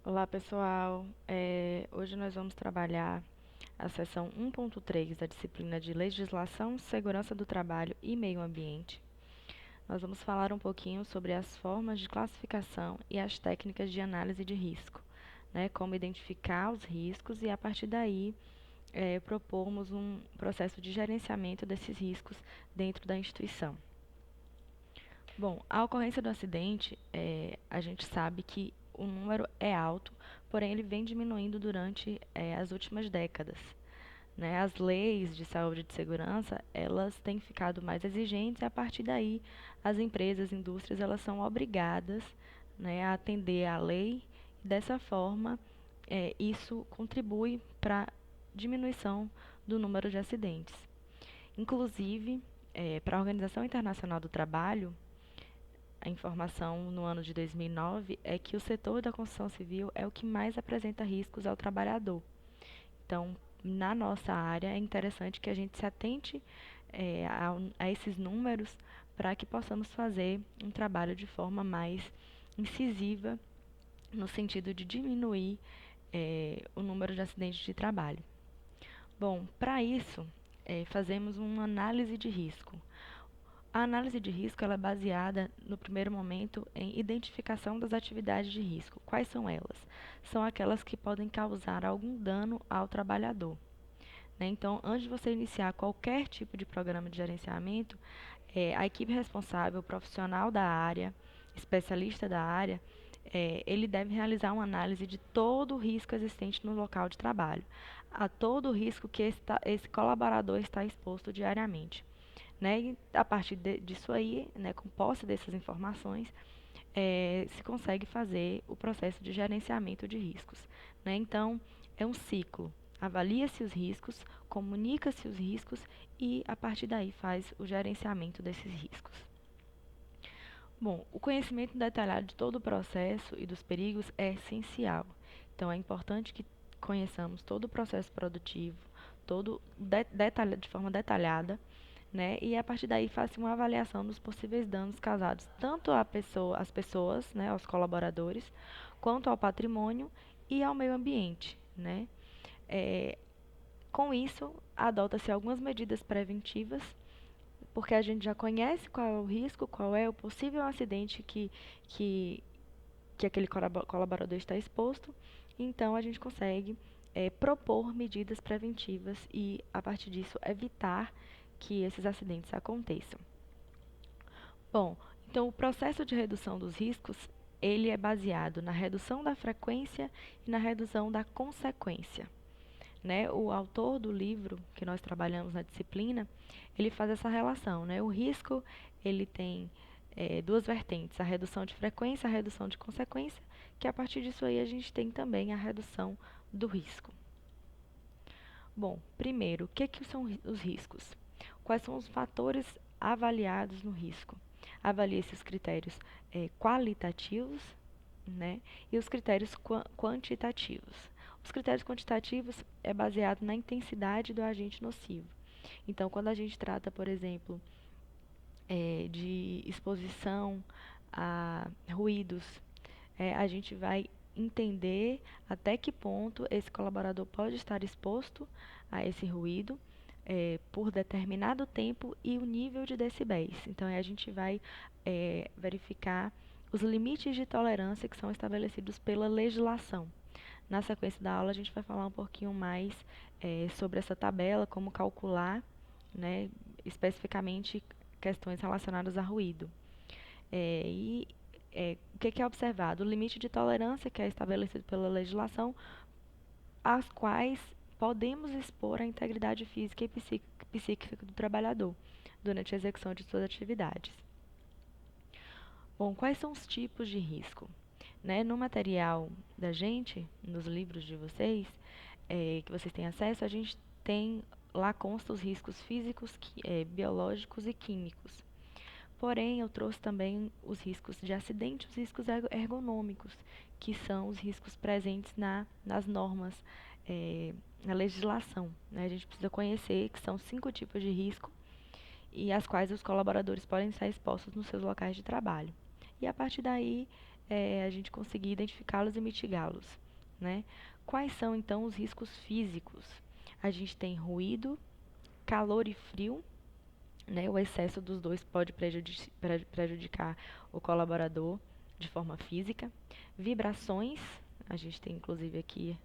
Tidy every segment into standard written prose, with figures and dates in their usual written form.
Olá, pessoal. Hoje nós vamos trabalhar a seção 1.3 da disciplina de Legislação, Segurança do Trabalho e Meio Ambiente. Nós vamos falar um pouquinho sobre as formas de classificação e as técnicas de análise de risco, né? Como identificar os riscos e, a partir daí, propormos um processo de gerenciamento desses riscos dentro da instituição. Bom, a ocorrência do acidente, a gente sabe que o número é alto, porém ele vem diminuindo durante as últimas décadas, né? As leis de saúde e de segurança, elas têm ficado mais exigentes e a partir daí as empresas, indústrias, elas são obrigadas, né, a atender à lei e dessa forma isso contribui para a diminuição do número de acidentes. Inclusive, para a Organização Internacional do Trabalho, a informação no ano de 2009 é que o setor da construção civil é o que mais apresenta riscos ao trabalhador. Então, na nossa área, é interessante que a gente se atente a esses números para que possamos fazer um trabalho de forma mais incisiva, no sentido de diminuir o número de acidentes de trabalho. Bom, para isso, fazemos uma análise de risco. A análise de risco ela é baseada, no primeiro momento, em identificação das atividades de risco. Quais são elas? São aquelas que podem causar algum dano ao trabalhador, né? Então, antes de você iniciar qualquer tipo de programa de gerenciamento, a equipe responsável, o profissional da área, especialista da área, ele deve realizar uma análise de todo o risco existente no local de trabalho, a todo o risco que esse colaborador está exposto diariamente, né? E a partir disso aí, né, com posse dessas informações, se consegue fazer o processo de gerenciamento de riscos, né? Então, é um ciclo. Avalia-se os riscos, comunica-se os riscos e, a partir daí, faz o gerenciamento desses riscos. Bom, o conhecimento detalhado de todo o processo e dos perigos é essencial. Então, é importante que conheçamos todo o processo produtivo, todo de forma detalhada, né? E a partir daí faça uma avaliação dos possíveis danos causados tanto às pessoas, né, aos colaboradores, quanto ao patrimônio e ao meio ambiente, né? É, com isso, adota-se algumas medidas preventivas, porque a gente já conhece qual é o risco, qual é o possível acidente que, que aquele colaborador está exposto, então a gente consegue propor medidas preventivas e, a partir disso, evitar que esses acidentes aconteçam. Bom, então o processo de redução dos riscos, ele é baseado na redução da frequência e na redução da consequência, né? O autor do livro que nós trabalhamos na disciplina, ele faz essa relação, né? O risco, ele tem duas vertentes, a redução de frequência e a redução de consequência, que a partir disso aí a gente tem também a redução do risco. Bom, primeiro, o que são os riscos? Quais são os fatores avaliados no risco? Avalie-se os critérios qualitativos, né, e os critérios quantitativos. Os critérios quantitativos é baseado na intensidade do agente nocivo. Então, quando a gente trata, por exemplo, de exposição a ruídos, a gente vai entender até que ponto esse colaborador pode estar exposto a esse ruído por determinado tempo e o nível de decibéis. Então, a gente vai verificar os limites de tolerância que são estabelecidos pela legislação. Na sequência da aula, a gente vai falar um pouquinho mais sobre essa tabela, como calcular, né, especificamente questões relacionadas a ruído. O que é observado? O limite de tolerância que é estabelecido pela legislação, as quais podemos expor a integridade física e psíquica do trabalhador durante a execução de suas atividades. Bom, quais são os tipos de risco? Né, no material da gente, nos livros de vocês, que vocês têm acesso, a gente tem lá consta os riscos físicos, biológicos e químicos. Porém, eu trouxe também os riscos de acidente, os riscos ergonômicos, que são os riscos presentes nas normas, na legislação, né? A gente precisa conhecer que são 5 tipos de risco e as quais os colaboradores podem estar expostos nos seus locais de trabalho. E a partir daí, a gente conseguir identificá-los e mitigá-los, né? Quais são, então, os riscos físicos? A gente tem ruído, calor e frio, né? O excesso dos dois pode prejudicar o colaborador de forma física. Vibrações, a gente tem inclusive aqui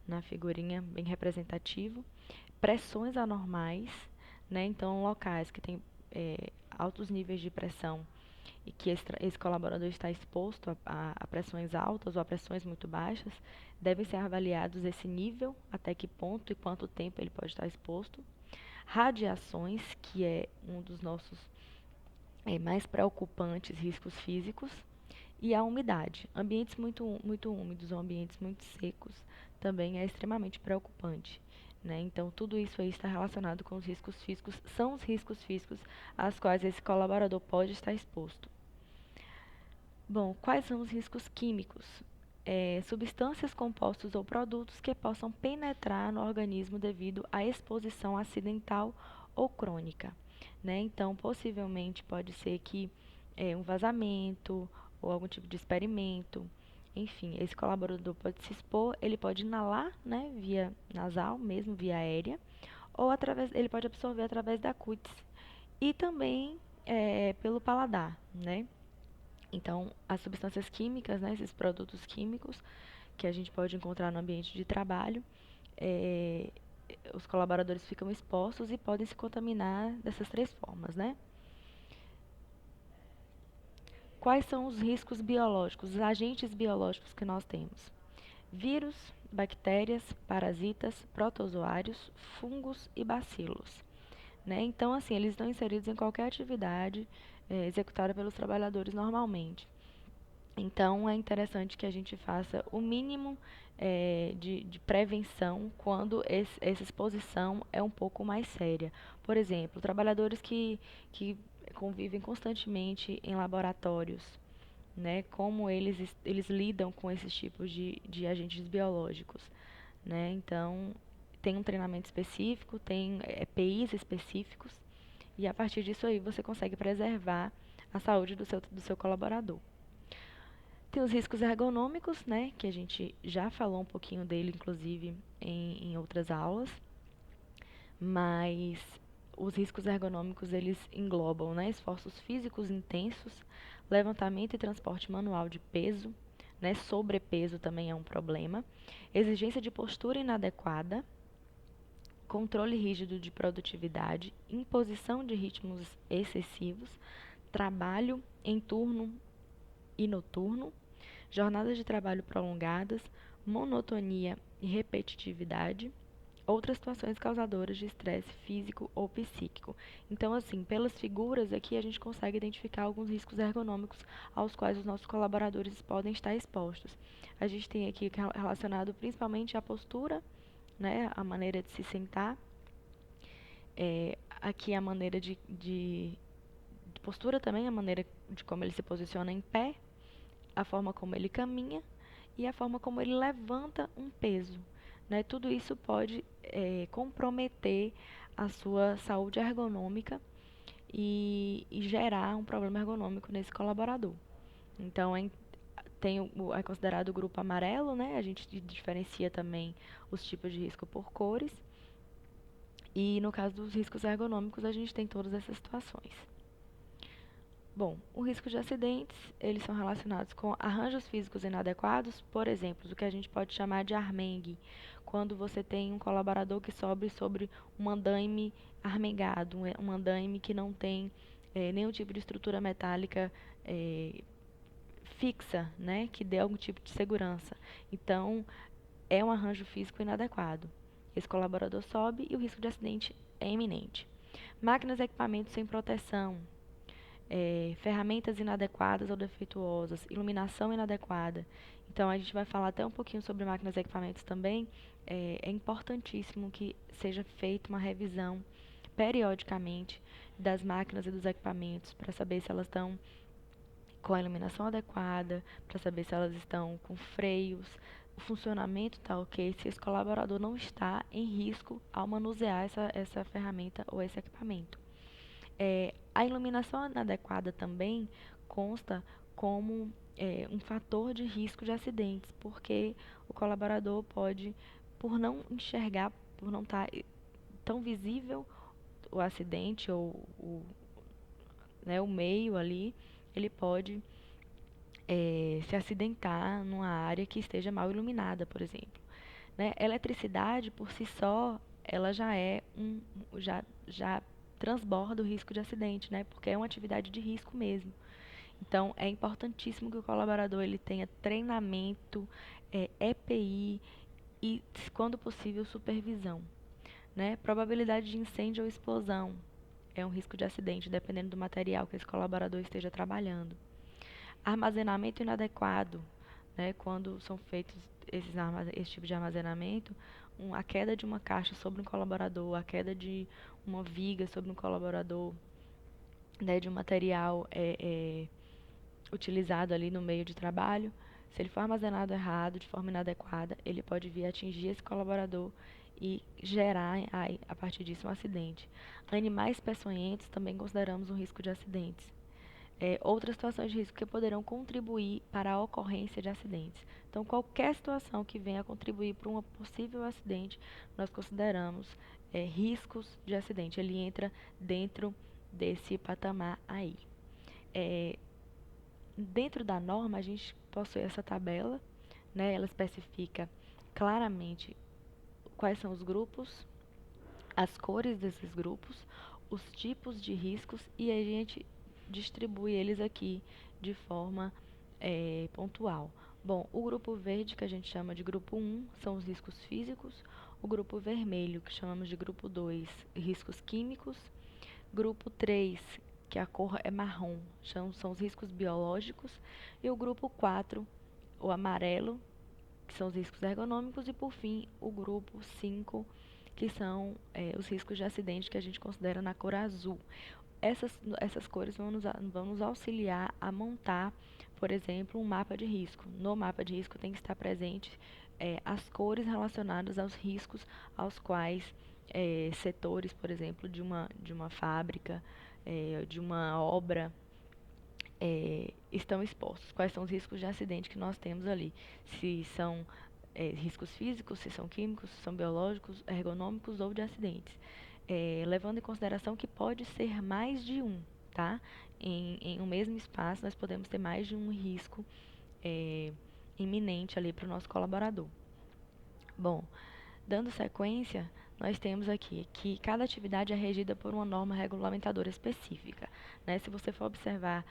na figurinha bem representativo. Pressões anormais, né? Então, locais que têm altos níveis de pressão e que esse colaborador está exposto a pressões altas ou a pressões muito baixas, devem ser avaliados esse nível, até que ponto e quanto tempo ele pode estar exposto. Radiações, que é um dos nossos mais preocupantes riscos físicos, e a umidade. Ambientes muito úmidos ou ambientes muito secos também é extremamente preocupante. Né? Então, tudo isso aí está relacionado com os riscos físicos, são os riscos físicos aos quais esse colaborador pode estar exposto. Bom, quais são os riscos químicos? Substâncias, compostos ou produtos que possam penetrar no organismo devido à exposição acidental ou crônica. Né? Então, possivelmente pode ser que um vazamento ou algum tipo de experimento, enfim, esse colaborador pode se expor, ele pode inalar, né, via nasal, mesmo via aérea, ou ele pode absorver através da cutis e também pelo paladar, né? Então, as substâncias químicas, né, esses produtos químicos que a gente pode encontrar no ambiente de trabalho, é, os colaboradores ficam expostos e podem se contaminar dessas três formas, né? Quais são os riscos biológicos, os agentes biológicos que nós temos? Vírus, bactérias, parasitas, protozoários, fungos e bacilos. Né? Então, assim, eles estão inseridos em qualquer atividade executada pelos trabalhadores normalmente. Então, é interessante que a gente faça o mínimo de prevenção quando essa exposição é um pouco mais séria. Por exemplo, trabalhadores que convivem constantemente em laboratórios, né? Como eles lidam com esses tipos de agentes biológicos, né? Então, tem um treinamento específico, tem EPIs específicos, e a partir disso aí você consegue preservar a saúde do seu colaborador. Tem os riscos ergonômicos, né, que a gente já falou um pouquinho dele, inclusive, em outras aulas, mas os riscos ergonômicos, eles englobam, né, esforços físicos intensos, levantamento e transporte manual de peso, né, sobrepeso também é um problema, exigência de postura inadequada, controle rígido de produtividade, imposição de ritmos excessivos, trabalho em turno e noturno, jornadas de trabalho prolongadas, monotonia e repetitividade, outras situações causadoras de estresse físico ou psíquico. Então, assim, pelas figuras aqui a gente consegue identificar alguns riscos ergonômicos aos quais os nossos colaboradores podem estar expostos. A gente tem aqui relacionado principalmente à postura, né, a maneira de se sentar, aqui a maneira de postura também, a maneira de como ele se posiciona em pé, a forma como ele caminha e a forma como ele levanta um peso. Né? Tudo isso pode comprometer a sua saúde ergonômica e gerar um problema ergonômico nesse colaborador. Então, é considerado o grupo amarelo, né? A gente diferencia também os tipos de risco por cores. E no caso dos riscos ergonômicos, a gente tem todas essas situações. Bom, o risco de acidentes, eles são relacionados com arranjos físicos inadequados, por exemplo, o que a gente pode chamar de armengue, quando você tem um colaborador que sobe sobre um andaime armengado, um andaime que não tem nenhum tipo de estrutura metálica fixa, né, que dê algum tipo de segurança. Então, é um arranjo físico inadequado. Esse colaborador sobe e o risco de acidente é iminente. Máquinas e equipamentos sem proteção, ferramentas inadequadas ou defeituosas, iluminação inadequada. Então, a gente vai falar até um pouquinho sobre máquinas e equipamentos também. É importantíssimo que seja feita uma revisão periodicamente das máquinas e dos equipamentos para saber se elas estão com a iluminação adequada, para saber se elas estão com freios, o funcionamento está ok, se esse colaborador não está em risco ao manusear essa ferramenta ou esse equipamento. A iluminação inadequada também consta como um fator de risco de acidentes, porque o colaborador pode, por não enxergar, por não estar tão visível o acidente ou né, o meio ali, ele pode se acidentar numa área que esteja mal iluminada, por exemplo. Né? Eletricidade, por si só, ela já transborda o risco de acidente, né? Porque é uma atividade de risco mesmo. Então, é importantíssimo que o colaborador ele tenha treinamento, EPI e, quando possível, supervisão. Né? Probabilidade de incêndio ou explosão é um risco de acidente, dependendo do material que esse colaborador esteja trabalhando. Armazenamento inadequado, né? Quando são feitos esse tipo de armazenamento, a queda de uma caixa sobre um colaborador, a queda de uma viga sobre um colaborador, né? De um material utilizado ali no meio de trabalho, se ele for armazenado errado, de forma inadequada, ele pode vir a atingir esse colaborador e gerar, a partir disso, um acidente. Animais peçonhentos também consideramos um risco de acidentes. Outras situações de risco que poderão contribuir para a ocorrência de acidentes. Então, qualquer situação que venha a contribuir para um possível acidente, nós consideramos riscos de acidente. Ele entra dentro desse patamar aí. Dentro da norma, a gente possui essa tabela, né? Ela especifica claramente quais são os grupos, as cores desses grupos, os tipos de riscos e a gente distribui eles aqui de forma pontual. Bom, o grupo verde, que a gente chama de grupo 1, são os riscos físicos. O grupo vermelho, que chamamos de grupo 2, riscos químicos. Grupo 3, que a cor é marrom, são os riscos biológicos. E o grupo 4, o amarelo, que são os riscos ergonômicos. E, por fim, o grupo 5, que são os riscos de acidente que a gente considera na cor azul. Essas cores vão nos auxiliar a montar, por exemplo, um mapa de risco. No mapa de risco tem que estar presente as cores relacionadas aos riscos aos quais setores, por exemplo, de uma fábrica, de uma obra, estão expostos. Quais são os riscos de acidente que nós temos ali? Se são riscos físicos, se são químicos, se são biológicos, ergonômicos ou de acidentes. Levando em consideração que pode ser mais de um, tá? Em um mesmo espaço, nós podemos ter mais de um risco iminente ali para o nosso colaborador. Bom, dando sequência, nós temos aqui que cada atividade é regida por uma norma regulamentadora específica. Né? Se você for observar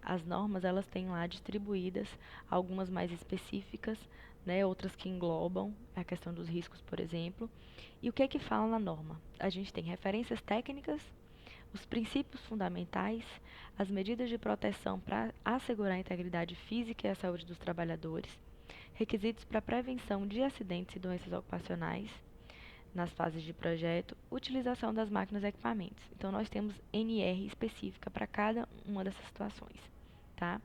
as normas, elas têm lá distribuídas, algumas mais específicas, né? Outras que englobam a questão dos riscos, por exemplo. E o que é que fala na norma? A gente tem referências técnicas, os princípios fundamentais, as medidas de proteção para assegurar a integridade física e a saúde dos trabalhadores, requisitos para prevenção de acidentes e doenças ocupacionais nas fases de projeto, utilização das máquinas e equipamentos. Então, nós temos NR específica para cada uma dessas situações. Tá?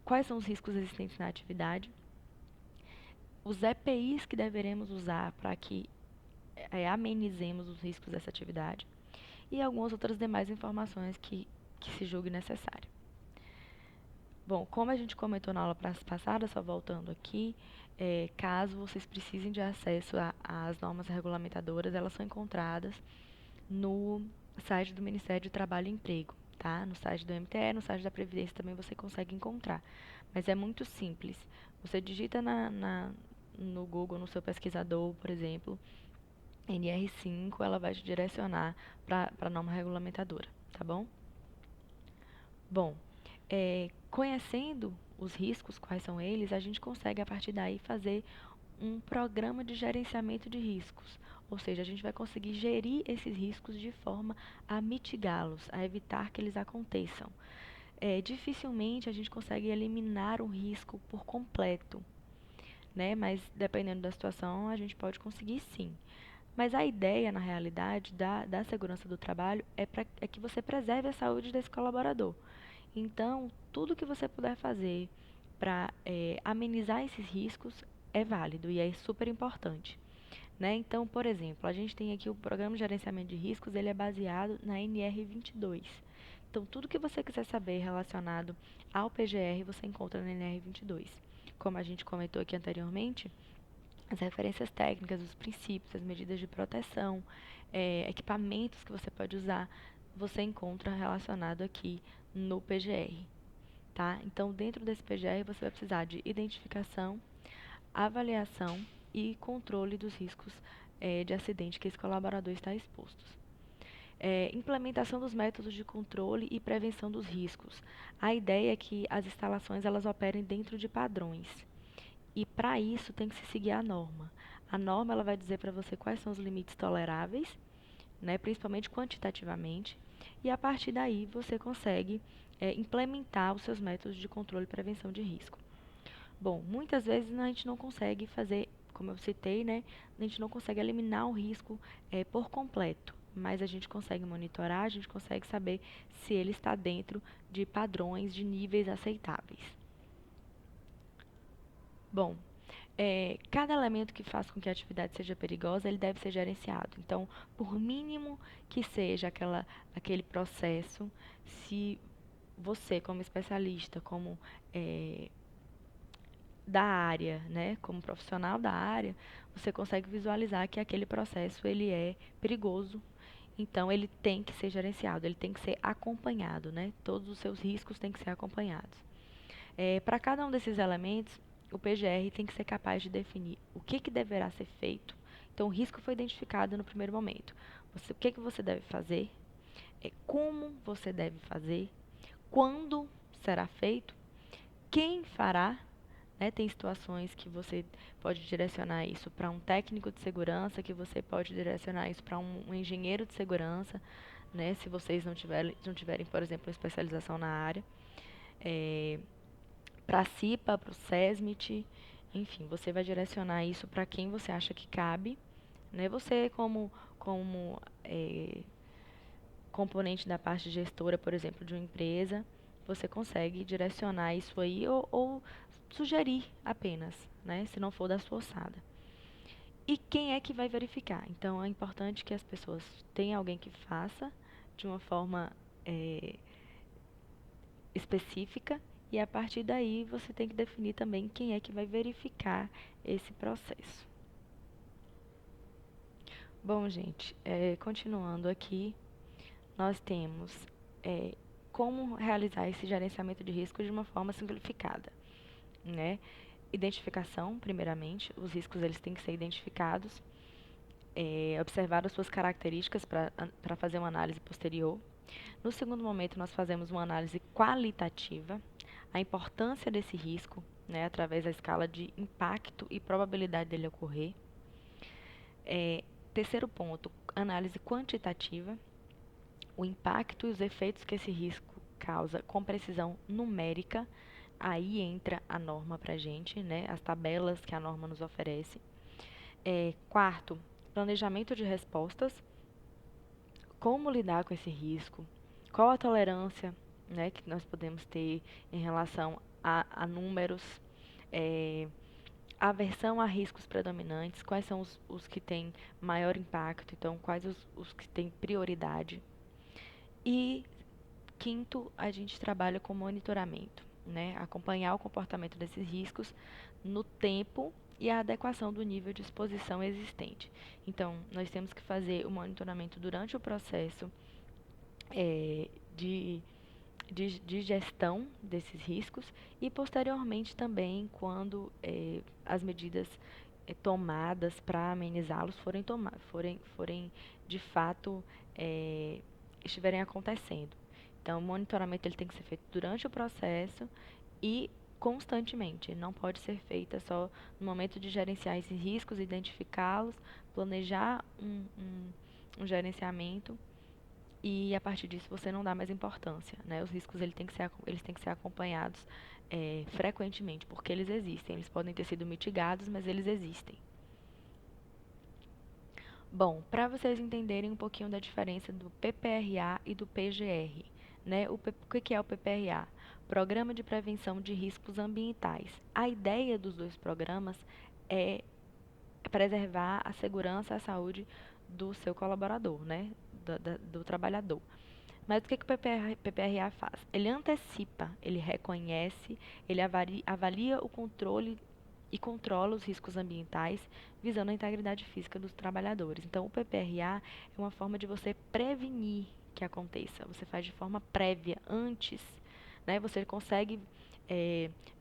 Quais são os riscos existentes na atividade? Os EPIs que deveremos usar para que amenizemos os riscos dessa atividade e algumas outras demais informações que se julgue necessário. Bom, como a gente comentou na aula passada, só voltando aqui, caso vocês precisem de acesso às normas regulamentadoras, elas são encontradas no site do Ministério do Trabalho e Emprego, tá? No site do MTE, no site da Previdência também você consegue encontrar. Mas é muito simples. Você digita no Google, no seu pesquisador, por exemplo, NR5, ela vai te direcionar para a norma regulamentadora, tá bom? Bom, conhecendo os riscos, quais são eles, a gente consegue a partir daí fazer um programa de gerenciamento de riscos. Ou seja, a gente vai conseguir gerir esses riscos de forma a mitigá-los, a evitar que eles aconteçam. Dificilmente a gente consegue eliminar um risco por completo, né? Mas dependendo da situação, a gente pode conseguir sim. Mas a ideia, na realidade, da segurança do trabalho é que você preserve a saúde desse colaborador. Então, tudo que você puder fazer para amenizar esses riscos é válido e é super importante. Né? Então, por exemplo, a gente tem aqui o Programa de Gerenciamento de Riscos, ele é baseado na NR22, Então, tudo que você quiser saber relacionado ao PGR, você encontra na NR22. Como a gente comentou aqui anteriormente, as referências técnicas, os princípios, as medidas de proteção, equipamentos que você pode usar, você encontra relacionado aqui no PGR, tá? Então, dentro desse PGR, você vai precisar de identificação, avaliação e controle dos riscos de acidente que esse colaborador está exposto. Implementação dos métodos de controle e prevenção dos riscos. A ideia é que as instalações elas operem dentro de padrões. E para isso tem que se seguir a norma. A norma ela vai dizer para você quais são os limites toleráveis, né, principalmente quantitativamente, e a partir daí você consegue implementar os seus métodos de controle e prevenção de risco. Bom, muitas vezes a gente não consegue fazer, como eu citei, né, a gente não consegue eliminar o risco por completo, mas a gente consegue monitorar, a gente consegue saber se ele está dentro de padrões, de níveis aceitáveis. Bom, cada elemento que faz com que a atividade seja perigosa, ele deve ser gerenciado. Então, por mínimo que seja aquele processo, se você, como especialista, como da área, né, como profissional da área, você consegue visualizar que aquele processo ele é perigoso. Então, ele tem que ser gerenciado, ele tem que ser acompanhado, né? Todos os seus riscos têm que ser acompanhados. Para cada um desses elementos, o PGR tem que ser capaz de definir o que deverá ser feito. Então, o risco foi identificado no primeiro momento. O que você deve fazer, como você deve fazer, quando será feito, quem fará, né? Tem situações que você pode direcionar isso para um técnico de segurança, que você pode direcionar isso para um engenheiro de segurança, né? Se vocês não tiverem, por exemplo, uma especialização na área. Para a CIPA, para o SESMIT, enfim, você vai direcionar isso para quem você acha que cabe, né? Você como componente da parte gestora, por exemplo, de uma empresa, você consegue direcionar isso aí ou sugerir apenas, né? Se não for da sua alçada. E quem é que vai verificar? Então, é importante que as pessoas tenham alguém que faça de uma forma específica e a partir daí você tem que definir também quem é que vai verificar esse processo. Bom, gente, continuando aqui, nós temos como realizar esse gerenciamento de riscos de uma forma simplificada, né? Identificação, primeiramente, os riscos eles têm que ser identificados, observar as suas características para fazer uma análise posterior. No segundo momento, nós fazemos uma análise qualitativa, a importância desse risco, né, através da escala de impacto e probabilidade dele ocorrer. Terceiro ponto, análise quantitativa, o impacto e os efeitos que esse risco causa com precisão numérica. Aí entra a norma para a gente, né, as tabelas que a norma nos oferece. Quarto, planejamento de respostas, como lidar com esse risco, qual a tolerância, né, que nós podemos ter em relação a números, aversão a riscos predominantes, quais são os que têm maior impacto, então quais os que têm prioridade. E quinto, a gente trabalha com monitoramento, né, acompanhar o comportamento desses riscos no tempo e a adequação do nível de exposição existente. Então, nós temos que fazer o monitoramento durante o processo de gestão desses riscos e posteriormente também quando as medidas tomadas para amenizá-los forem de fato estiverem acontecendo. Então, o monitoramento ele tem que ser feito durante o processo e constantemente. Não pode ser feita só no momento de gerenciar esses riscos, identificá-los, planejar um gerenciamento e a partir disso você não dá mais importância, né? Os riscos eles têm que ser acompanhados frequentemente, porque eles existem. Eles podem ter sido mitigados, mas eles existem. Bom, para vocês entenderem um pouquinho da diferença do PPRA e do PGR, né? O que é o PPRA? Programa de Prevenção de Riscos Ambientais. A ideia dos dois programas é preservar a segurança e a saúde do seu colaborador, né? Do trabalhador. Mas o que que o PPRA faz? Ele antecipa, ele reconhece, ele avalia o controle e controla os riscos ambientais, visando a integridade física dos trabalhadores. Então, o PPRA é uma forma de você prevenir que aconteça. Você faz de forma prévia, antes, né? Você consegue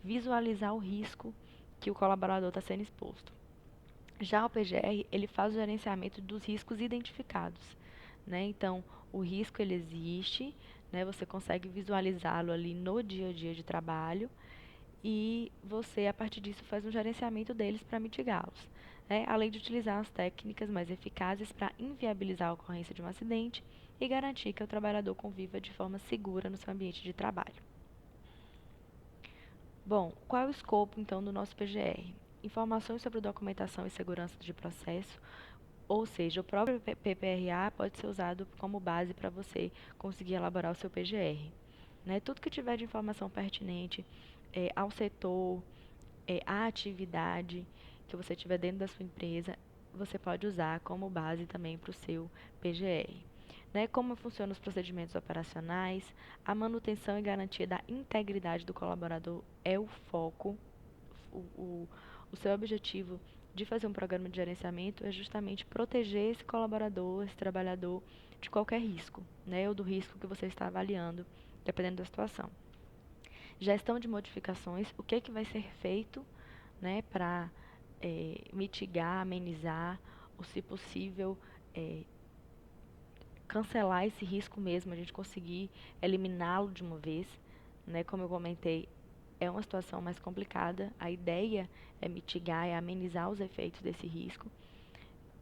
visualizar o risco que o colaborador está sendo exposto. Já o PGR, ele faz o gerenciamento dos riscos identificados, né? Então, o risco ele existe, né? Você consegue visualizá-lo ali no dia a dia de trabalho e você, a partir disso, faz um gerenciamento deles para mitigá-los, né? Além de utilizar as técnicas mais eficazes para inviabilizar a ocorrência de um acidente e garantir que o trabalhador conviva de forma segura no seu ambiente de trabalho. Bom, qual é o escopo, então, do nosso PGR? Informações sobre documentação e segurança de processo, ou seja, o próprio PPRA pode ser usado como base para você conseguir elaborar o seu PGR. Né? Tudo que tiver de informação pertinente ao setor, à atividade que você tiver dentro da sua empresa, você pode usar como base também para o seu PGR. Né? Como funcionam os procedimentos operacionais, a manutenção e garantia da integridade do colaborador é o foco, o, o, o seu objetivo de fazer um programa de gerenciamento é justamente proteger esse colaborador, esse trabalhador, de qualquer risco, né? Ou do risco que você está avaliando, dependendo da situação. Gestão de modificações, o que vai ser feito, né, para mitigar, amenizar, ou se possível, cancelar esse risco mesmo, a gente conseguir eliminá-lo de uma vez, né? Como eu comentei, é uma situação mais complicada. A ideia é mitigar, é amenizar os efeitos desse risco,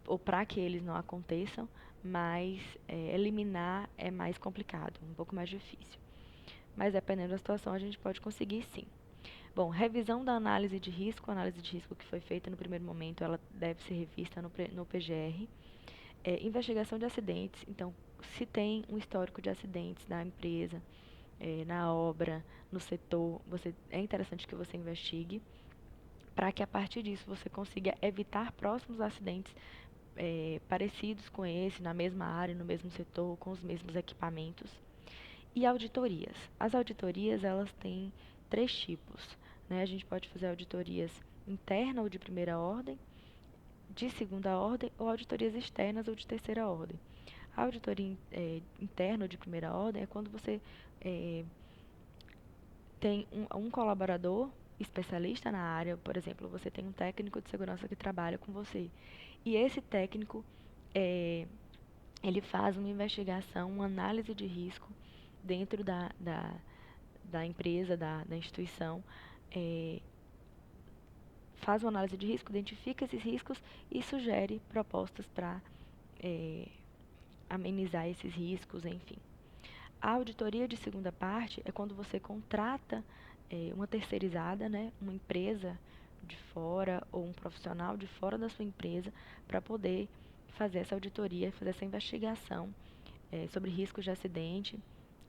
ou para que eles não aconteçam, mas eliminar é mais complicado, um pouco mais difícil. Mas dependendo da situação, a gente pode conseguir sim. Bom, revisão da análise de risco. A análise de risco que foi feita no primeiro momento, ela deve ser revista no PGR. Investigação de acidentes. Então, se tem um histórico de acidentes na empresa, na obra, no setor, é interessante que você investigue para que a partir disso você consiga evitar próximos acidentes parecidos com esse, na mesma área, no mesmo setor, com os mesmos equipamentos. E auditorias. As auditorias, elas têm 3 tipos, né? A gente pode fazer auditorias interna ou de primeira ordem, de segunda ordem ou auditorias externas ou de terceira ordem. A auditoria interna ou de primeira ordem é quando você tem um colaborador especialista na área, por exemplo, você tem um técnico de segurança que trabalha com você. E esse técnico, ele faz uma investigação, uma análise de risco dentro da empresa, da instituição, faz uma análise de risco, identifica esses riscos e sugere propostas para amenizar esses riscos, enfim. A auditoria de segunda parte é quando você contrata uma terceirizada, né, uma empresa de fora ou um profissional de fora da sua empresa para poder fazer essa auditoria, fazer essa investigação sobre riscos de acidente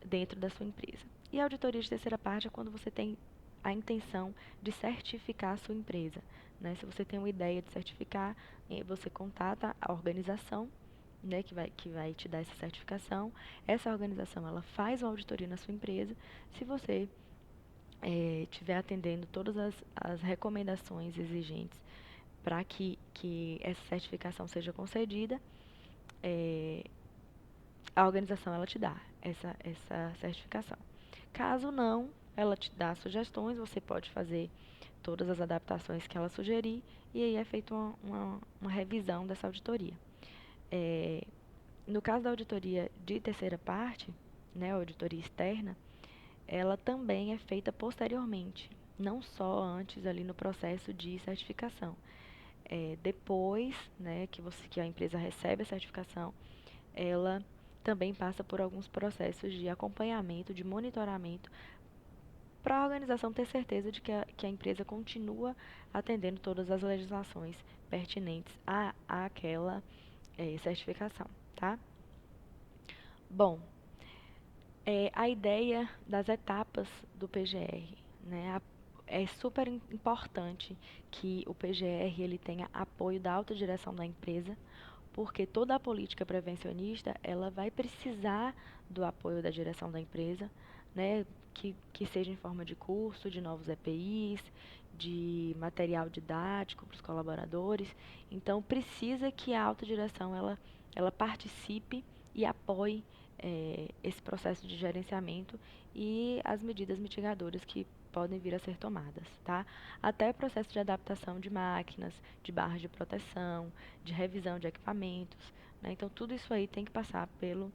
dentro da sua empresa. E a auditoria de terceira parte é quando você tem a intenção de certificar a sua empresa. Né? Se você tem uma ideia de certificar, você contata a organização, né, que vai te dar essa certificação. Essa organização ela faz uma auditoria na sua empresa. Se você estiver atendendo todas as recomendações exigentes para que essa certificação seja concedida, a organização ela te dá essa certificação. Caso não, ela te dá sugestões, você pode fazer todas as adaptações que ela sugerir e aí é feita uma revisão dessa auditoria. No caso da auditoria de terceira parte, né, a auditoria externa, ela também é feita posteriormente, não só antes ali no processo de certificação. Depois, né, que a empresa recebe a certificação, ela também passa por alguns processos de acompanhamento, de monitoramento, para a organização ter certeza de que a empresa continua atendendo todas as legislações pertinentes àquela certificação, tá? Bom, a ideia das etapas do PGR, né? É super importante que o PGR ele tenha apoio da alta direção da empresa, porque toda a política prevencionista, ela vai precisar do apoio da direção da empresa, né, que seja em forma de curso, de novos EPIs, de material didático para os colaboradores. Então, precisa que a alta direção ela participe e apoie esse processo de gerenciamento e as medidas mitigadoras que podem vir a ser tomadas, tá? Até o processo de adaptação de máquinas, de barras de proteção, de revisão de equipamentos, né? Então, tudo isso aí tem que passar pelo,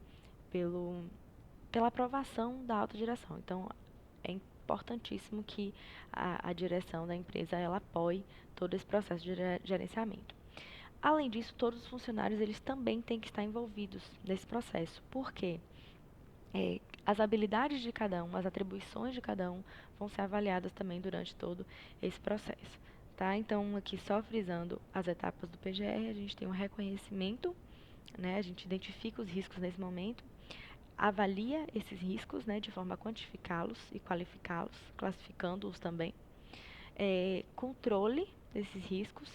pela aprovação da alta direção. Então, é importantíssimo que a direção da empresa ela apoie todo esse processo de gerenciamento. Além disso, todos os funcionários eles também têm que estar envolvidos nesse processo. Por quê? As habilidades de cada um, as atribuições de cada um vão ser avaliadas também durante todo esse processo. Tá? Então, aqui só frisando as etapas do PGR, a gente tem um reconhecimento, né? A gente identifica os riscos nesse momento, avalia esses riscos, né, de forma a quantificá-los e qualificá-los, classificando-os também. Controle desses riscos,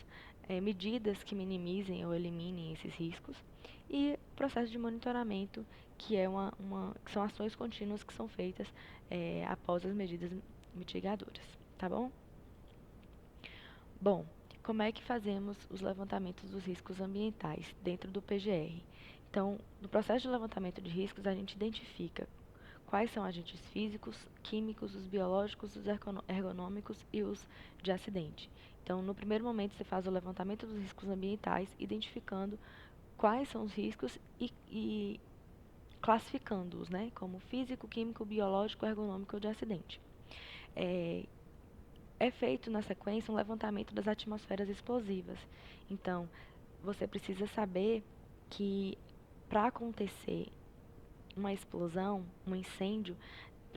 medidas que minimizem ou eliminem esses riscos e processo de monitoramento, que que são ações contínuas que são feitas após as medidas mitigadoras, tá bom? Bom, como é que fazemos os levantamentos dos riscos ambientais dentro do PGR? Então, no processo de levantamento de riscos, a gente identifica quais são agentes físicos, químicos, os biológicos, os ergonômicos e os de acidente. Então, no primeiro momento, você faz o levantamento dos riscos ambientais, identificando quais são os riscos e classificando-os, né, como físico, químico, biológico, ergonômico ou de acidente. É feito na sequência um levantamento das atmosferas explosivas. Então, você precisa saber que para acontecer uma explosão, um incêndio,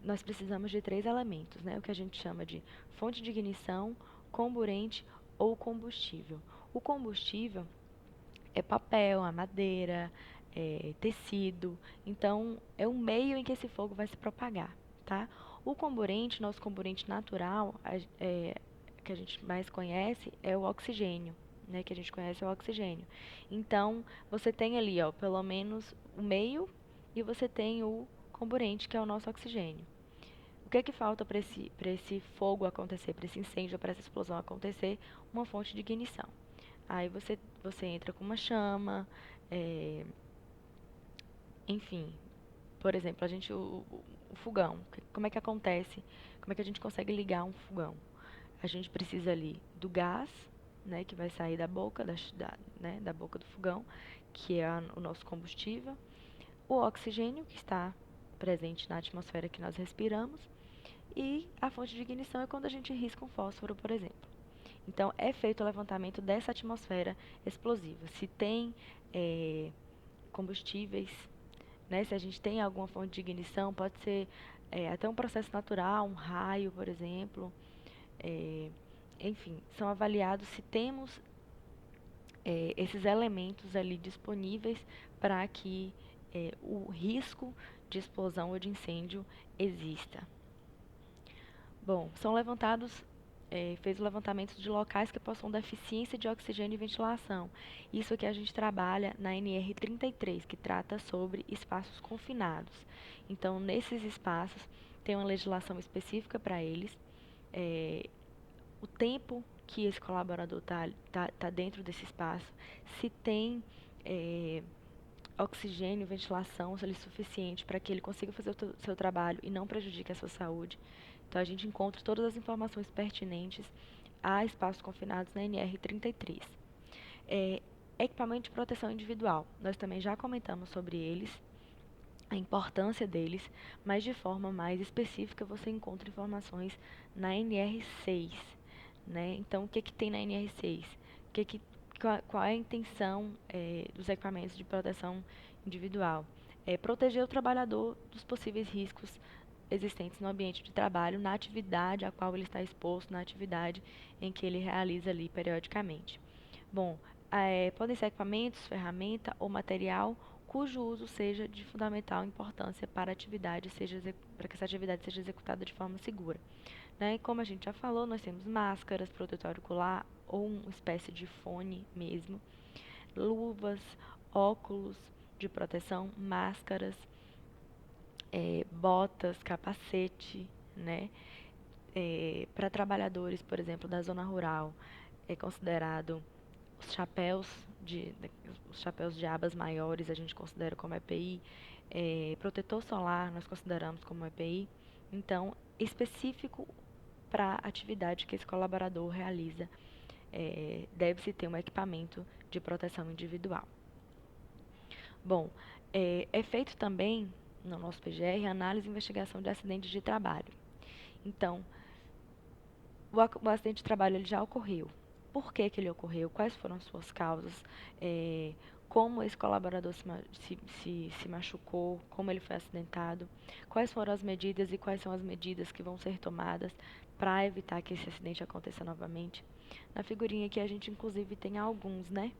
nós precisamos de 3 elementos, né? O que a gente chama de fonte de ignição, comburente ou combustível. O combustível é papel, a madeira, tecido. Então, é o meio em que esse fogo vai se propagar, tá? O comburente, nosso comburente natural, que a gente mais conhece, é o oxigênio, né? Que a gente conhece é o oxigênio. Então, você tem ali, ó, pelo menos o meio e você tem o comburente, que é o nosso oxigênio. O que é que falta para esse fogo acontecer, para esse incêndio, para essa explosão acontecer? Uma fonte de ignição. Aí você entra com uma chama, é, enfim. Por exemplo, o fogão. Como é que acontece? Como é que a gente consegue ligar um fogão? A gente precisa ali do gás, né, que vai sair da boca, né, da boca do fogão, que é o nosso combustível. O oxigênio, que está presente na atmosfera que nós respiramos. E a fonte de ignição é quando a gente risca um fósforo, por exemplo. Então, é feito o levantamento dessa atmosfera explosiva. Se tem combustíveis, né? Se a gente tem alguma fonte de ignição, pode ser até um processo natural, um raio, por exemplo. Enfim, são avaliados se temos esses elementos ali disponíveis para que o risco de explosão ou de incêndio exista. Bom, são fez o levantamento de locais que possuam deficiência de oxigênio e ventilação. Isso aqui a gente trabalha na NR 33, que trata sobre espaços confinados. Então, nesses espaços, tem uma legislação específica para eles. O tempo que esse colaborador tá dentro desse espaço, se tem oxigênio, ventilação ali suficiente para que ele consiga fazer o seu trabalho e não prejudique a sua saúde. Então, a gente encontra todas as informações pertinentes a espaços confinados na NR 33. Equipamento de proteção individual. Nós também já comentamos sobre eles, a importância deles, mas de forma mais específica você encontra informações na NR6. Né? Então, o que tem na NR6? Qual é a intenção dos equipamentos de proteção individual? Proteger o trabalhador dos possíveis riscos existentes no ambiente de trabalho, na atividade a qual ele está exposto, na atividade em que ele realiza ali periodicamente. Bom, podem ser equipamentos, ferramenta ou material cujo uso seja de fundamental importância para para que essa atividade seja executada de forma segura. Né? Como a gente já falou, nós temos máscaras, protetor ocular ou uma espécie de fone mesmo, luvas óculos de proteção, máscaras, botas, capacete, né? Para trabalhadores, por exemplo, da zona rural, é considerado os chapéus os chapéus de abas maiores, a gente considera como EPI, protetor solar nós consideramos como EPI. Então, específico para a atividade que esse colaborador realiza, deve-se ter um equipamento de proteção individual. Bom, é feito também no nosso PGR análise e investigação de acidentes de trabalho. Então, o acidente de trabalho ele já ocorreu. Por que ele ocorreu? Quais foram as suas causas? Como esse colaborador se machucou? Como ele foi acidentado? Quais foram as medidas e quais são as medidas que vão ser tomadas para evitar que esse acidente aconteça novamente? Na figurinha aqui a gente inclusive tem alguns, né?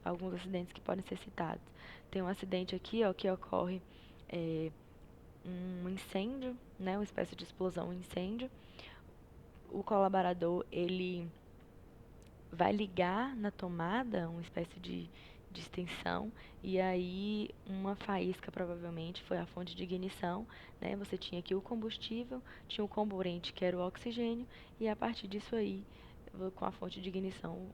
Alguns acidentes que podem ser citados. Tem um acidente aqui, ó, que ocorre um incêndio, né? Uma espécie de explosão, um incêndio. O colaborador, ele vai ligar na tomada uma espécie de extensão e aí uma faísca provavelmente foi a fonte de ignição, né? Você tinha aqui o combustível, tinha o comburente que era o oxigênio e a partir disso aí, com a fonte de ignição,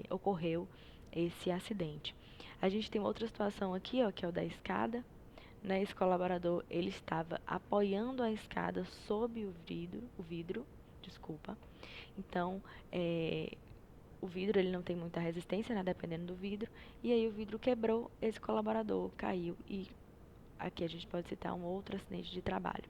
ocorreu esse acidente. A gente tem outra situação aqui, ó, que é o da escada, né? Esse colaborador, ele estava apoiando a escada sob o vidro, desculpa. Então, o vidro ele não tem muita resistência, né, dependendo do vidro, e aí o vidro quebrou, esse colaborador caiu e aqui a gente pode citar um outro acidente de trabalho.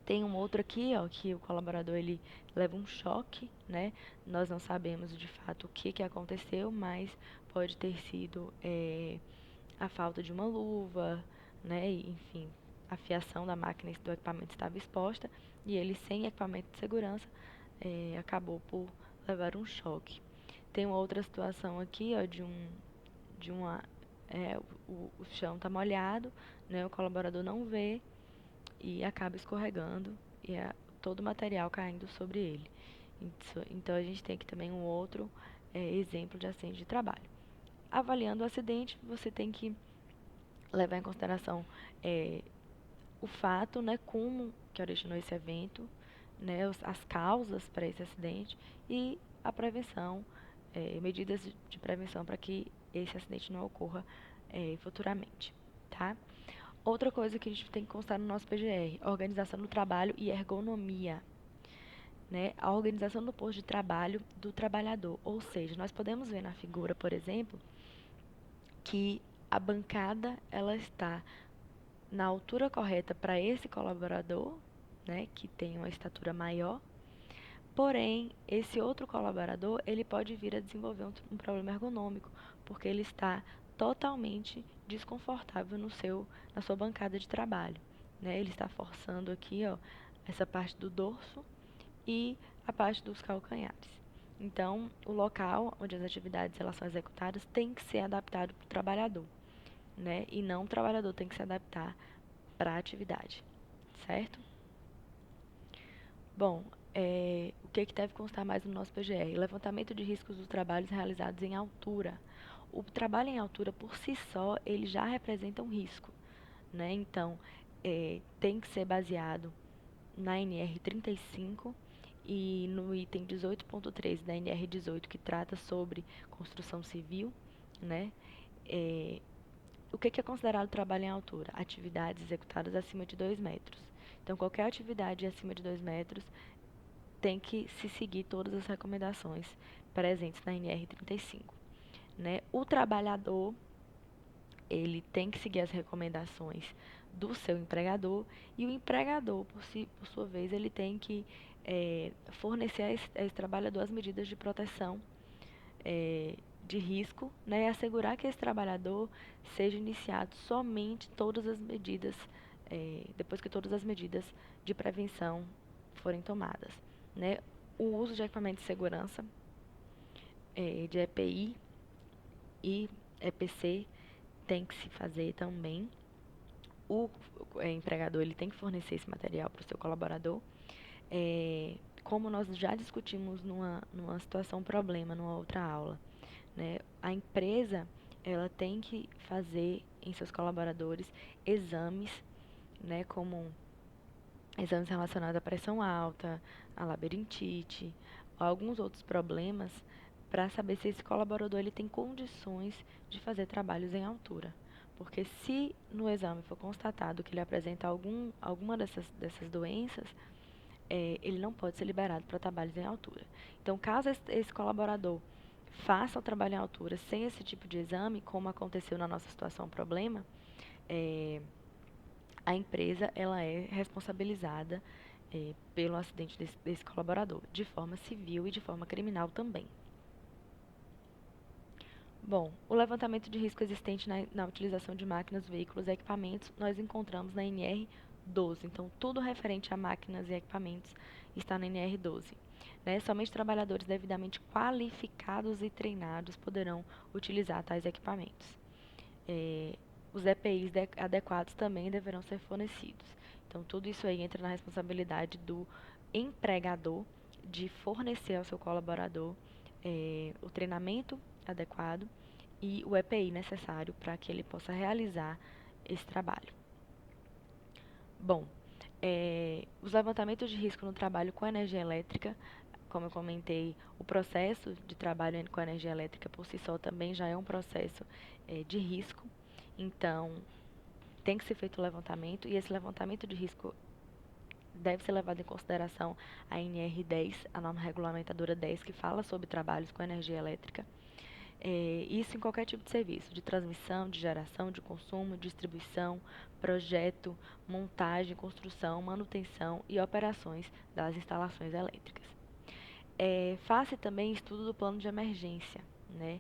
Tem um outro aqui, ó, que o colaborador ele leva um choque, né? Nós não sabemos de fato o que aconteceu, mas pode ter sido a falta de uma luva, né? Enfim, a fiação da máquina do equipamento estava exposta e ele sem equipamento de segurança acabou por levar um choque. Tem uma outra situação aqui, ó, de uma o chão está molhado, né? O colaborador não vê e acaba escorregando e todo o material caindo sobre ele. Então a gente tem aqui também um outro exemplo de acidente de trabalho. Avaliando o acidente, você tem que levar em consideração o fato, né, como que originou esse evento, né, as causas para esse acidente e a prevenção, medidas de prevenção para que esse acidente não ocorra futuramente, tá? Outra coisa que a gente tem que constar no nosso PGR, organização do trabalho e ergonomia, né? A organização do posto de trabalho do trabalhador, ou seja, nós podemos ver na figura, por exemplo, que a bancada ela está na altura correta para esse colaborador, né, que tem uma estatura maior. Porém, esse outro colaborador, ele pode vir a desenvolver um problema ergonômico, porque ele está totalmente desconfortável na sua bancada de trabalho, né? Ele está forçando aqui, ó, essa parte do dorso e a parte dos calcanhares. Então, o local onde as atividades elas são executadas tem que ser adaptado para o trabalhador, né? E não o trabalhador tem que se adaptar para a atividade, certo? Bom, o que deve constar mais no nosso PGR? Levantamento de riscos dos trabalhos realizados em altura. O trabalho em altura, por si só, ele já representa um risco, né? Então, tem que ser baseado na NR 35 e no item 18.3 da NR 18, que trata sobre construção civil, né? O que é considerado trabalho em altura? Atividades executadas acima de 2 metros. Então, qualquer atividade acima de 2 metros tem que se seguir todas as recomendações presentes na NR 35. Né? O trabalhador, ele tem que seguir as recomendações do seu empregador e o empregador, por sua vez, ele tem que fornecer a esse trabalhador as medidas de proteção de risco, né, e assegurar que esse trabalhador seja iniciado somente todas as medidas, depois que todas as medidas de prevenção forem tomadas, né. O uso de equipamento de segurança, de EPI e EPC tem que se fazer também. O empregador ele tem que fornecer esse material para o seu colaborador. Como nós já discutimos numa situação problema, numa outra aula, né? A empresa, ela tem que fazer em seus colaboradores exames, né, como exames relacionados à pressão alta, à labirintite, ou alguns outros problemas, para saber se esse colaborador ele tem condições de fazer trabalhos em altura. Porque se no exame for constatado que ele apresenta alguma dessas doenças, ele não pode ser liberado para trabalhos em altura. Então, caso esse colaborador faça o trabalho em altura sem esse tipo de exame, como aconteceu na nossa situação problema, é, a empresa ela é responsabilizada pelo acidente desse colaborador, de forma civil e de forma criminal também. Bom, o levantamento de risco existente na utilização de máquinas, veículos e equipamentos nós encontramos na NR 12. Então, tudo referente a máquinas e equipamentos está na NR 12. Né? Somente trabalhadores devidamente qualificados e treinados poderão utilizar tais equipamentos. Os EPIs adequados também deverão ser fornecidos. Então, tudo isso aí entra na responsabilidade do empregador de fornecer ao seu colaborador o treinamento adequado e o EPI necessário para que ele possa realizar esse trabalho. Bom, os levantamentos de risco no trabalho com energia elétrica, como eu comentei, o processo de trabalho com energia elétrica por si só também já é um processo de risco. Então, tem que ser feito o levantamento e esse levantamento de risco deve ser levado em consideração a NR10, a norma regulamentadora 10, que fala sobre trabalhos com energia elétrica. Isso em qualquer tipo de serviço, de transmissão, de geração, de consumo, distribuição, projeto, montagem, construção, manutenção e operações das instalações elétricas. Faça também estudo do plano de emergência, né?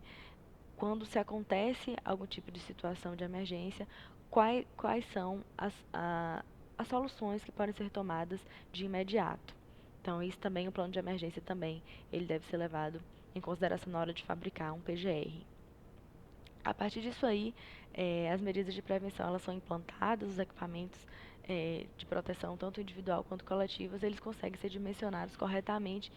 Quando se acontece algum tipo de situação de emergência, quais são as soluções que podem ser tomadas de imediato. Então, isso também, o plano de emergência também, ele deve ser levado em consideração na hora de fabricar um PGR. A partir disso aí, as medidas de prevenção elas são implantadas, os equipamentos de proteção, tanto individual quanto coletivas, eles conseguem ser dimensionados corretamente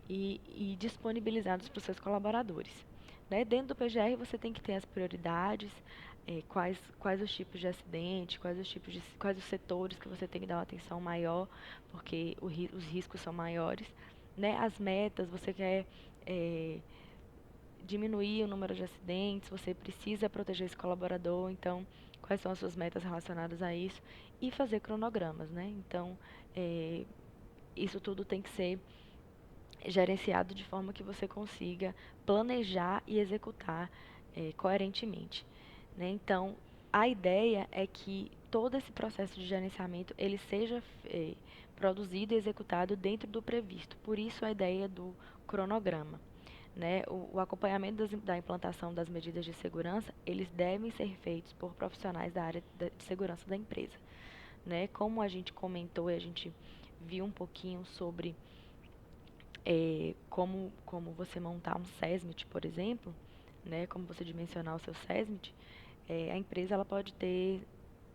e disponibilizados para os seus colaboradores. Né? Dentro do PGR você tem que ter as prioridades, quais os tipos de acidente, quais os setores que você tem que dar uma atenção maior, porque os riscos são maiores. Né? As metas, você quer diminuir o número de acidentes, você precisa proteger esse colaborador, então quais são as suas metas relacionadas a isso e fazer cronogramas, né? Então, isso tudo tem que ser gerenciado de forma que você consiga planejar e executar coerentemente, né? Então, a ideia é que todo esse processo de gerenciamento ele seja produzido e executado dentro do previsto. Por isso a ideia do cronograma. Né, o acompanhamento da implantação das medidas de segurança, eles devem ser feitos por profissionais da área de segurança da empresa. Né? Como a gente comentou e a gente viu um pouquinho sobre como você montar um SESMIT, por exemplo, né, como você dimensionar o seu SESMIT, a empresa ela pode ter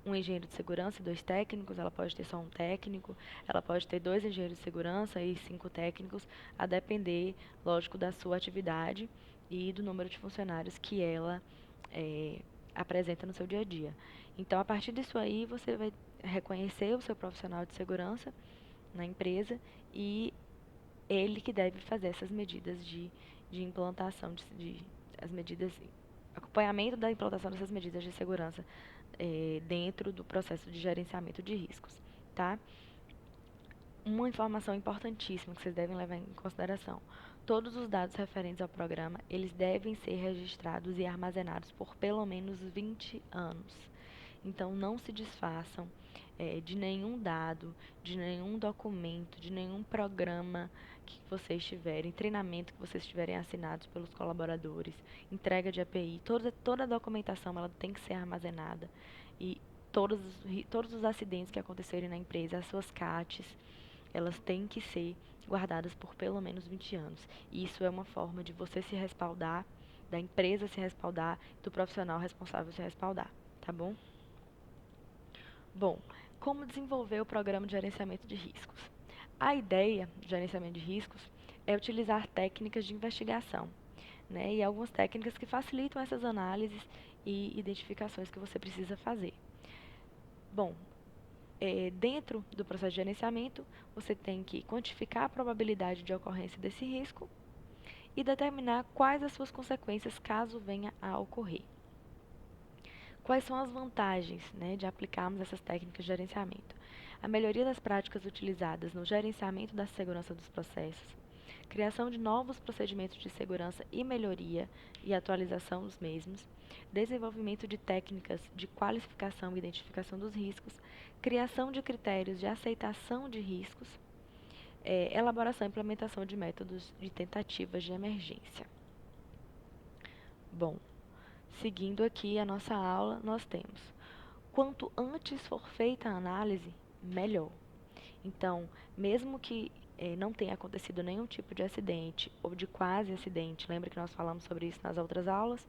um engenheiro de segurança e 2 técnicos, ela pode ter só um técnico, ela pode ter 2 engenheiros de segurança e 5 técnicos, a depender, lógico, da sua atividade e do número de funcionários que ela apresenta no seu dia a dia. Então, a partir disso aí, você vai reconhecer o seu profissional de segurança na empresa e ele que deve fazer essas medidas de implantação, as medidas, acompanhamento da implantação dessas medidas de segurança dentro do processo de gerenciamento de riscos, tá? Uma informação importantíssima que vocês devem levar em consideração. Todos os dados referentes ao programa, eles devem ser registrados e armazenados por pelo menos 20 anos. Então, não se desfaçam de nenhum dado, de nenhum documento, de nenhum programa que vocês tiverem, treinamento que vocês tiverem assinados pelos colaboradores, entrega de API, toda a documentação ela tem que ser armazenada. E todos os acidentes que acontecerem na empresa, as suas CATs, elas têm que ser guardadas por pelo menos 20 anos. E isso é uma forma de você se respaldar, da empresa se respaldar, do profissional responsável se respaldar, tá bom? Bom, como desenvolver o programa de gerenciamento de riscos? A ideia de gerenciamento de riscos é utilizar técnicas de investigação, né? E algumas técnicas que facilitam essas análises e identificações que você precisa fazer. Bom, dentro do processo de gerenciamento, você tem que quantificar a probabilidade de ocorrência desse risco e determinar quais as suas consequências caso venha a ocorrer. Quais são as vantagens, né, de aplicarmos essas técnicas de gerenciamento? A melhoria das práticas utilizadas no gerenciamento da segurança dos processos, criação de novos procedimentos de segurança e melhoria e atualização dos mesmos, desenvolvimento de técnicas de qualificação e identificação dos riscos, criação de critérios de aceitação de riscos, elaboração e implementação de métodos de tentativas de emergência. Bom, seguindo aqui a nossa aula, nós temos: quanto antes for feita a análise, melhor. Então, mesmo que não tenha acontecido nenhum tipo de acidente ou de quase acidente, lembra que nós falamos sobre isso nas outras aulas?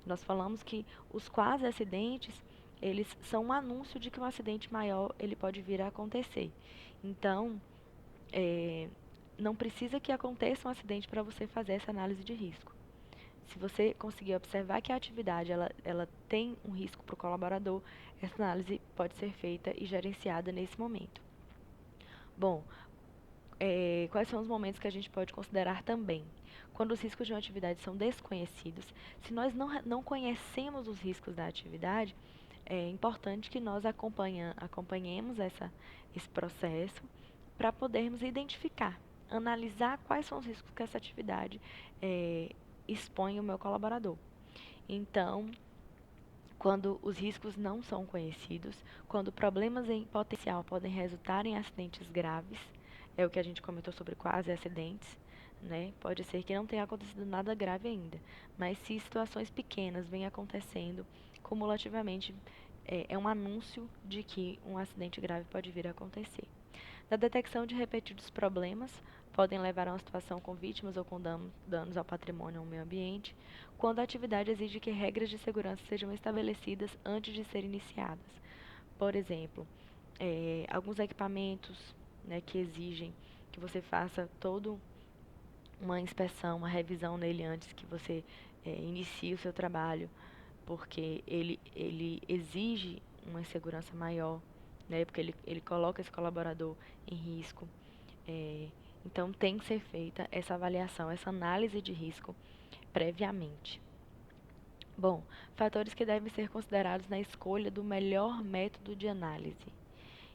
Nós falamos que os quase acidentes, eles são um anúncio de que um acidente maior ele pode vir a acontecer. Então, não precisa que aconteça um acidente para você fazer essa análise de risco. Se você conseguir observar que a atividade ela tem um risco para o colaborador, essa análise pode ser feita e gerenciada nesse momento. Bom, quais são os momentos que a gente pode considerar também? Quando os riscos de uma atividade são desconhecidos. Se nós não conhecemos os riscos da atividade, é importante que nós acompanhemos esse processo para podermos identificar, analisar quais são os riscos que essa atividade expõe o meu colaborador. Então, quando os riscos não são conhecidos, quando problemas em potencial podem resultar em acidentes graves, é o que a gente comentou sobre quase acidentes, né? Pode ser que não tenha acontecido nada grave ainda, mas se situações pequenas vêm acontecendo, cumulativamente é um anúncio de que um acidente grave pode vir a acontecer. Na detecção de repetidos problemas, podem levar a uma situação com vítimas ou com danos ao patrimônio ou ao meio ambiente, quando a atividade exige que regras de segurança sejam estabelecidas antes de serem iniciadas. Por exemplo, alguns equipamentos, né, que exigem que você faça toda uma inspeção, uma revisão nele antes que você inicie o seu trabalho, porque ele exige uma segurança maior, né, porque ele coloca esse colaborador em risco. Então, tem que ser feita essa avaliação, essa análise de risco previamente. Bom, fatores que devem ser considerados na escolha do melhor método de análise.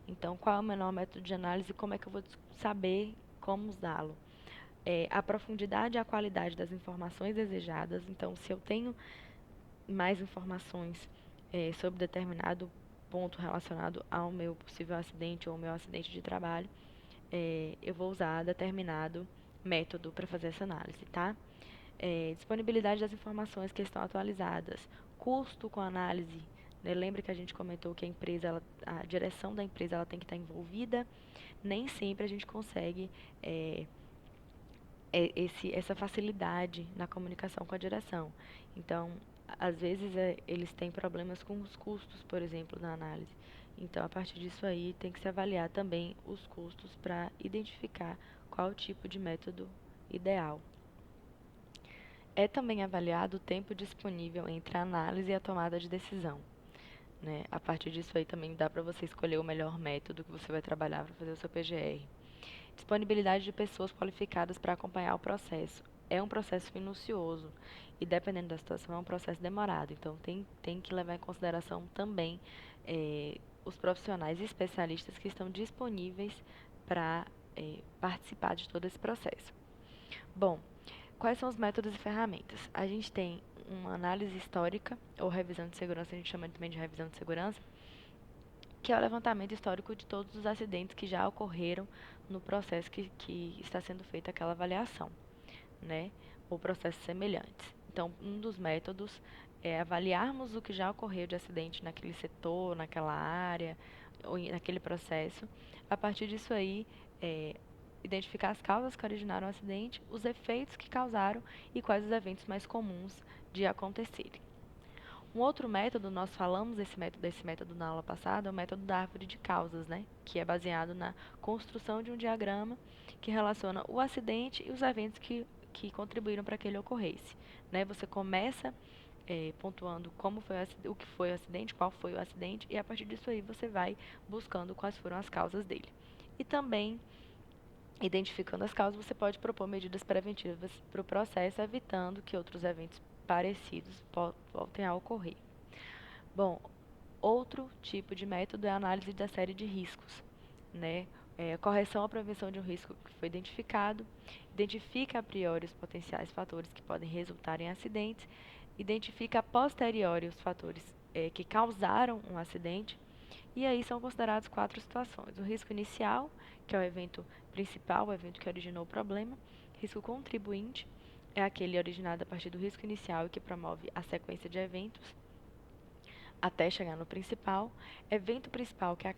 Então, qual é o melhor método de análise e como é que eu vou saber como usá-lo? A profundidade e a qualidade das informações desejadas. Então, se eu tenho mais informações sobre determinado ponto relacionado ao meu possível acidente ou ao meu acidente de trabalho, eu vou usar determinado método para fazer essa análise, tá? Disponibilidade das informações que estão atualizadas, custo com a análise, né? Lembra que a gente comentou que a direção da empresa ela tem que estar envolvida, nem sempre a gente consegue essa facilidade na comunicação com a direção. Então, às vezes eles têm problemas com os custos, por exemplo, na análise. Então, a partir disso aí, tem que se avaliar também os custos para identificar qual tipo de método ideal. É também avaliado o tempo disponível entre a análise e a tomada de decisão, né? A partir disso aí também dá para você escolher o melhor método que você vai trabalhar para fazer o seu PGR. Disponibilidade de pessoas qualificadas para acompanhar o processo. É um processo minucioso e, dependendo da situação, é um processo demorado. Então, tem que levar em consideração também os profissionais e especialistas que estão disponíveis para participar de todo esse processo. Bom, quais são os métodos e ferramentas? A gente tem uma análise histórica, ou revisão de segurança, a gente chama também de revisão de segurança, que é o levantamento histórico de todos os acidentes que já ocorreram no processo que está sendo feita aquela avaliação, né? Ou processos semelhantes. Então, um dos métodos é avaliarmos o que já ocorreu de acidente naquele setor, naquela área, ou naquele processo. A partir disso aí, identificar as causas que originaram o acidente, os efeitos que causaram e quais os eventos mais comuns de acontecerem. Um outro método, nós falamos desse método na aula passada, é o método da árvore de causas, né? Que é baseado na construção de um diagrama que relaciona o acidente e os eventos que que contribuíram para que ele ocorresse, né? Você começa pontuando como foi o que foi o acidente, qual foi o acidente, e a partir disso aí você vai buscando quais foram as causas dele. E também, identificando as causas, você pode propor medidas preventivas para o processo, evitando que outros eventos parecidos voltem a ocorrer. Bom, outro tipo de método é a análise da série de riscos, né? Correção ou prevenção de um risco que foi identificado, identifica a priori os potenciais fatores que podem resultar em acidentes, identifica a posteriori os fatores que causaram um acidente, e aí são consideradas 4 situações. O risco inicial, que é o evento principal, o evento que originou o problema. Risco contribuinte, é aquele originado a partir do risco inicial e que promove a sequência de eventos até chegar no principal. Evento principal, que é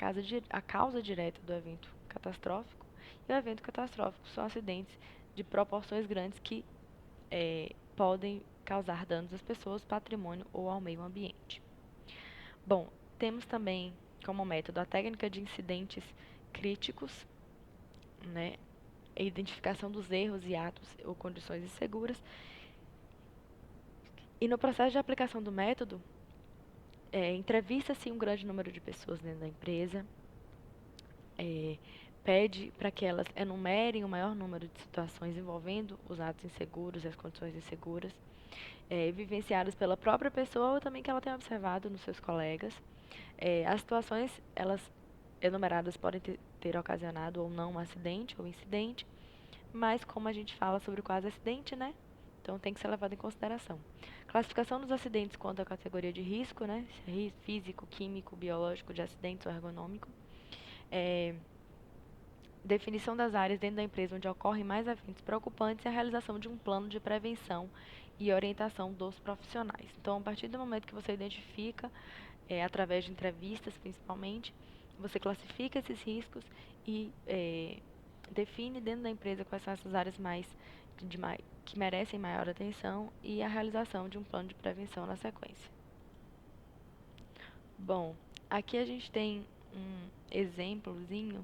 a causa direta do evento catastrófico. E o evento catastrófico são acidentes de proporções grandes que podem causar danos às pessoas, patrimônio ou ao meio ambiente. Bom, temos também como método a técnica de incidentes críticos, né? A identificação dos erros e atos ou condições inseguras. E no processo de aplicação do método, entrevista-se um grande número de pessoas dentro da empresa, pede para que elas enumerem o maior número de situações envolvendo os atos inseguros e as condições inseguras, vivenciadas pela própria pessoa ou também que ela tenha observado nos seus colegas. As situações, elas enumeradas podem ter ocasionado ou não um acidente ou incidente, mas como a gente fala sobre o quase acidente, né? Então tem que ser levado em consideração. Classificação dos acidentes quanto à categoria de risco, né? Se é físico, químico, biológico, de acidentes ou ergonômico. Definição das áreas dentro da empresa onde ocorrem mais eventos preocupantes e a realização de um plano de prevenção e orientação dos profissionais. Então, a partir do momento que você identifica, através de entrevistas principalmente, você classifica esses riscos e define dentro da empresa quais são essas áreas que merecem maior atenção e a realização de um plano de prevenção na sequência. Bom, aqui a gente tem um exemplozinho,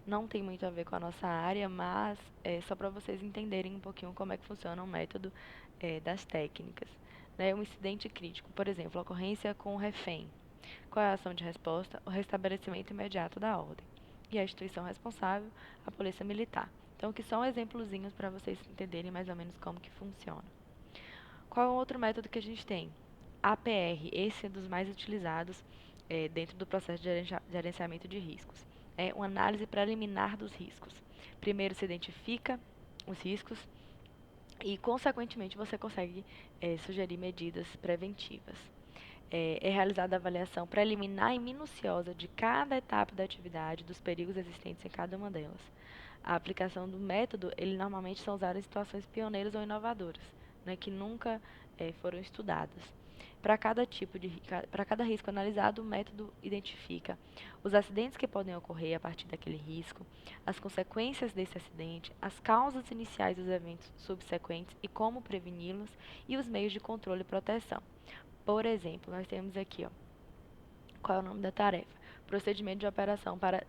não tem muito a ver com a nossa área, mas é só para vocês entenderem um pouquinho como é que funciona o método das técnicas. Um incidente crítico, por exemplo, ocorrência com o refém. Qual é a ação de resposta? O restabelecimento imediato da ordem. E a instituição responsável, a polícia militar. Então, aqui são exemplozinhos para vocês entenderem mais ou menos como que funciona. Qual é o outro método que a gente tem? APR, esse é dos mais utilizados dentro do processo de gerenciamento de riscos. É uma análise preliminar dos riscos. Primeiro se identifica os riscos e, consequentemente, você consegue sugerir medidas preventivas. É realizada a avaliação preliminar e minuciosa de cada etapa da atividade, dos perigos existentes em cada uma delas. A aplicação do método, ele normalmente são usados em situações pioneiras ou inovadoras, né, que nunca foram estudadas. Para cada risco analisado, o método identifica os acidentes que podem ocorrer a partir daquele risco, as consequências desse acidente, as causas iniciais dos eventos subsequentes e como preveni-los, e os meios de controle e proteção. Por exemplo, nós temos aqui, qual é o nome da tarefa? Procedimento de operação para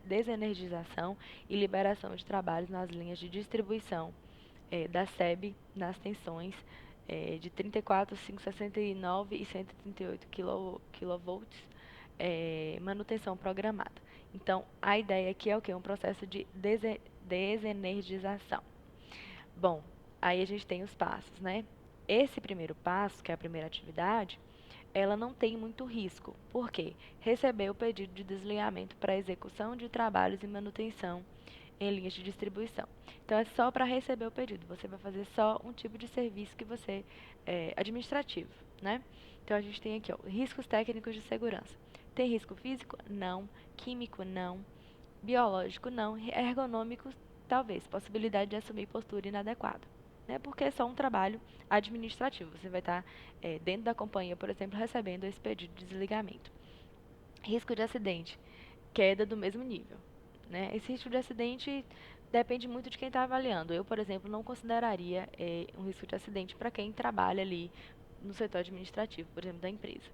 desenergização e liberação de trabalhos nas linhas de distribuição da SEB nas tensões de 34, 569 e 138 kV, manutenção programada. Então, a ideia aqui é o quê? Um processo de desenergização. Bom, aí a gente tem os passos, né? Esse primeiro passo, que é a primeira atividade, ela não tem muito risco. Por quê? Receber o pedido de desligamento para execução de trabalhos e manutenção em linhas de distribuição. Então, é só para receber o pedido. Você vai fazer só um tipo de serviço que você administrativo, né? Então, a gente tem aqui, riscos técnicos de segurança. Tem risco físico? Não. Químico? Não. Biológico? Não. Ergonômico? Talvez. Possibilidade de assumir postura inadequada. Né? Porque é só um trabalho administrativo. Você vai estar dentro da companhia, por exemplo, recebendo esse pedido de desligamento. Risco de acidente, queda do mesmo nível. Né? Esse risco de acidente depende muito de quem está avaliando. Eu, por exemplo, não consideraria um risco de acidente para quem trabalha ali no setor administrativo, por exemplo, da empresa.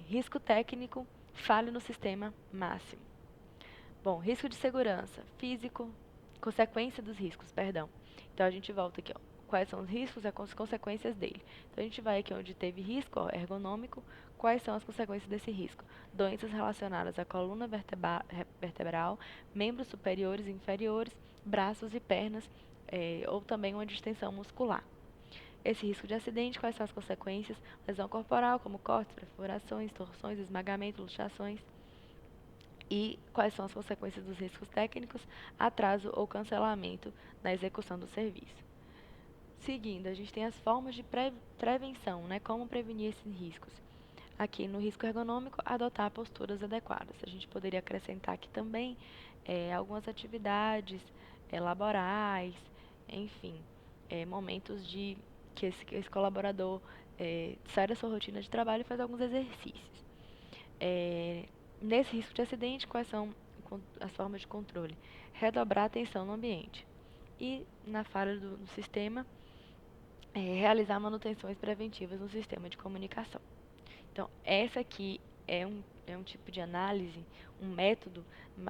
Risco técnico, falha no sistema máximo. Bom, risco de segurança, físico, consequência dos riscos, perdão. Então, a gente volta aqui, ó. Quais são os riscos e as consequências dele. Então, a gente vai aqui onde teve risco, ó, ergonômico. Quais são as consequências desse risco? Doenças relacionadas à coluna vertebral, membros superiores e inferiores, braços e pernas, ou também uma distensão muscular. Esse risco de acidente, quais são as consequências? Lesão corporal, como cortes, perfurações, torções, esmagamento, luxações. E quais são as consequências dos riscos técnicos? Atraso ou cancelamento na execução do serviço. Seguindo, a gente tem as formas de prevenção, né? Como prevenir esses riscos. Aqui no risco ergonômico, adotar posturas adequadas. A gente poderia acrescentar aqui também algumas atividades laborais, enfim, momentos de que esse colaborador sai da sua rotina de trabalho e faz alguns exercícios. Nesse risco de acidente, quais são as formas de controle? Redobrar a atenção no ambiente. E na falha do sistema, realizar manutenções preventivas no sistema de comunicação. Então, essa aqui é um tipo de análise, um método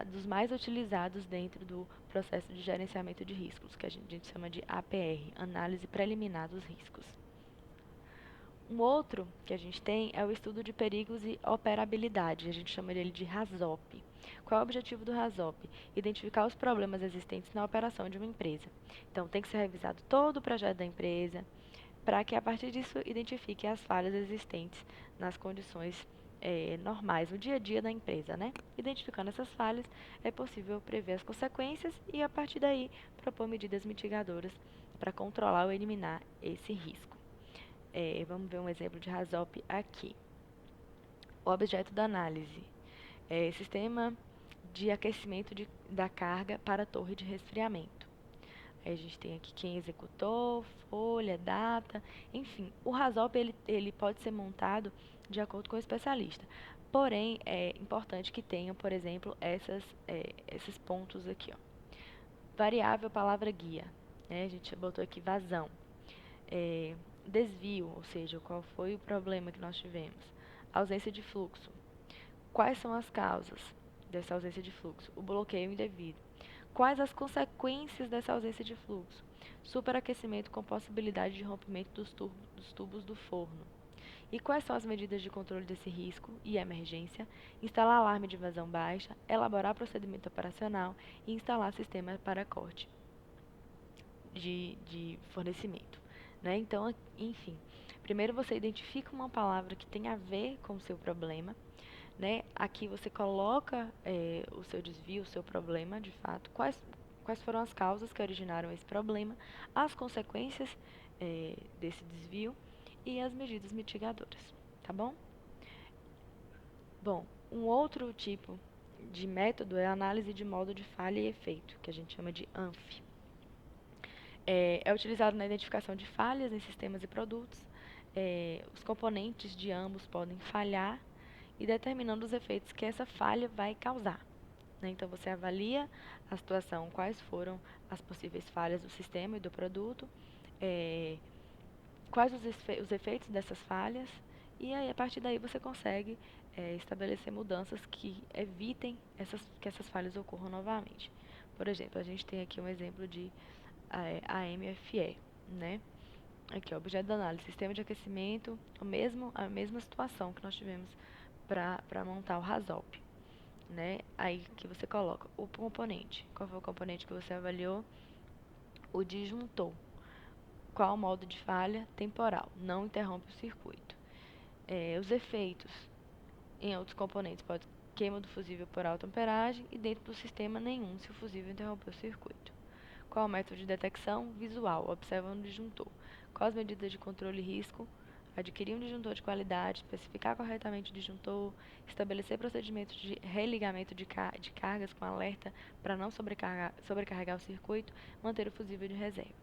dos mais utilizados dentro do processo de gerenciamento de riscos, que a gente chama de APR, Análise Preliminar dos Riscos. Um outro que a gente tem é o estudo de perigos e operabilidade, a gente chama ele de RASOP. Qual é o objetivo do RASOP? Identificar os problemas existentes na operação de uma empresa. Então, tem que ser revisado todo o projeto da empresa, para que a partir disso identifique as falhas existentes nas condições normais, no dia a dia da empresa, né? Identificando essas falhas, é possível prever as consequências e, a partir daí, propor medidas mitigadoras para controlar ou eliminar esse risco. Vamos ver um exemplo de RASOP aqui. O objeto da análise é sistema de aquecimento da carga para a torre de resfriamento. Aí a gente tem aqui quem executou, folha, data, enfim. O RASOP ele pode ser montado de acordo com o especialista. Porém, é importante que tenham, por exemplo, esses pontos aqui, ó. Variável palavra guia, né? A gente botou aqui vazão. Desvio, ou seja, qual foi o problema que nós tivemos. Ausência de fluxo. Quais são as causas dessa ausência de fluxo? O bloqueio indevido. Quais as consequências dessa ausência de fluxo? Superaquecimento com possibilidade de rompimento dos tubos do forno. E quais são as medidas de controle desse risco e emergência? Instalar alarme de vazão baixa, elaborar procedimento operacional e instalar sistema para corte de fornecimento. Né? Então, enfim, primeiro você identifica uma palavra que tem a ver com o seu problema. Né? Aqui você coloca o seu desvio, o seu problema, de fato, quais foram as causas que originaram esse problema, as consequências desse desvio e as medidas mitigadoras, tá bom? Bom, um outro tipo de método é a análise de modo de falha e efeito, que a gente chama de ANF. É utilizado na identificação de falhas em sistemas e produtos. Os componentes de ambos podem falhar e determinando os efeitos que essa falha vai causar. Né? Então, você avalia a situação, quais foram as possíveis falhas do sistema e do produto, quais os efeitos dessas falhas, e aí, a partir daí você consegue estabelecer mudanças que evitem que essas falhas ocorram novamente. Por exemplo, a gente tem aqui um exemplo de AMFE, né? Aqui, ó, objeto de análise, sistema de aquecimento, a mesma situação que nós tivemos para montar o RASOP, né? Aí que você coloca o componente. Qual foi o componente que você avaliou? O disjuntor. Qual o modo de falha? Temporal. Não interrompe o circuito. Os efeitos em outros componentes pode queima do fusível por alta amperagem e dentro do sistema nenhum se o fusível interrompeu o circuito. Qual o método de detecção? Visual. Observa no disjuntor. Quais as medidas de controle e risco? Adquirir um disjuntor de qualidade, especificar corretamente o disjuntor, estabelecer procedimentos de religamento de cargas com alerta para não sobrecarregar o circuito, manter o fusível de reserva.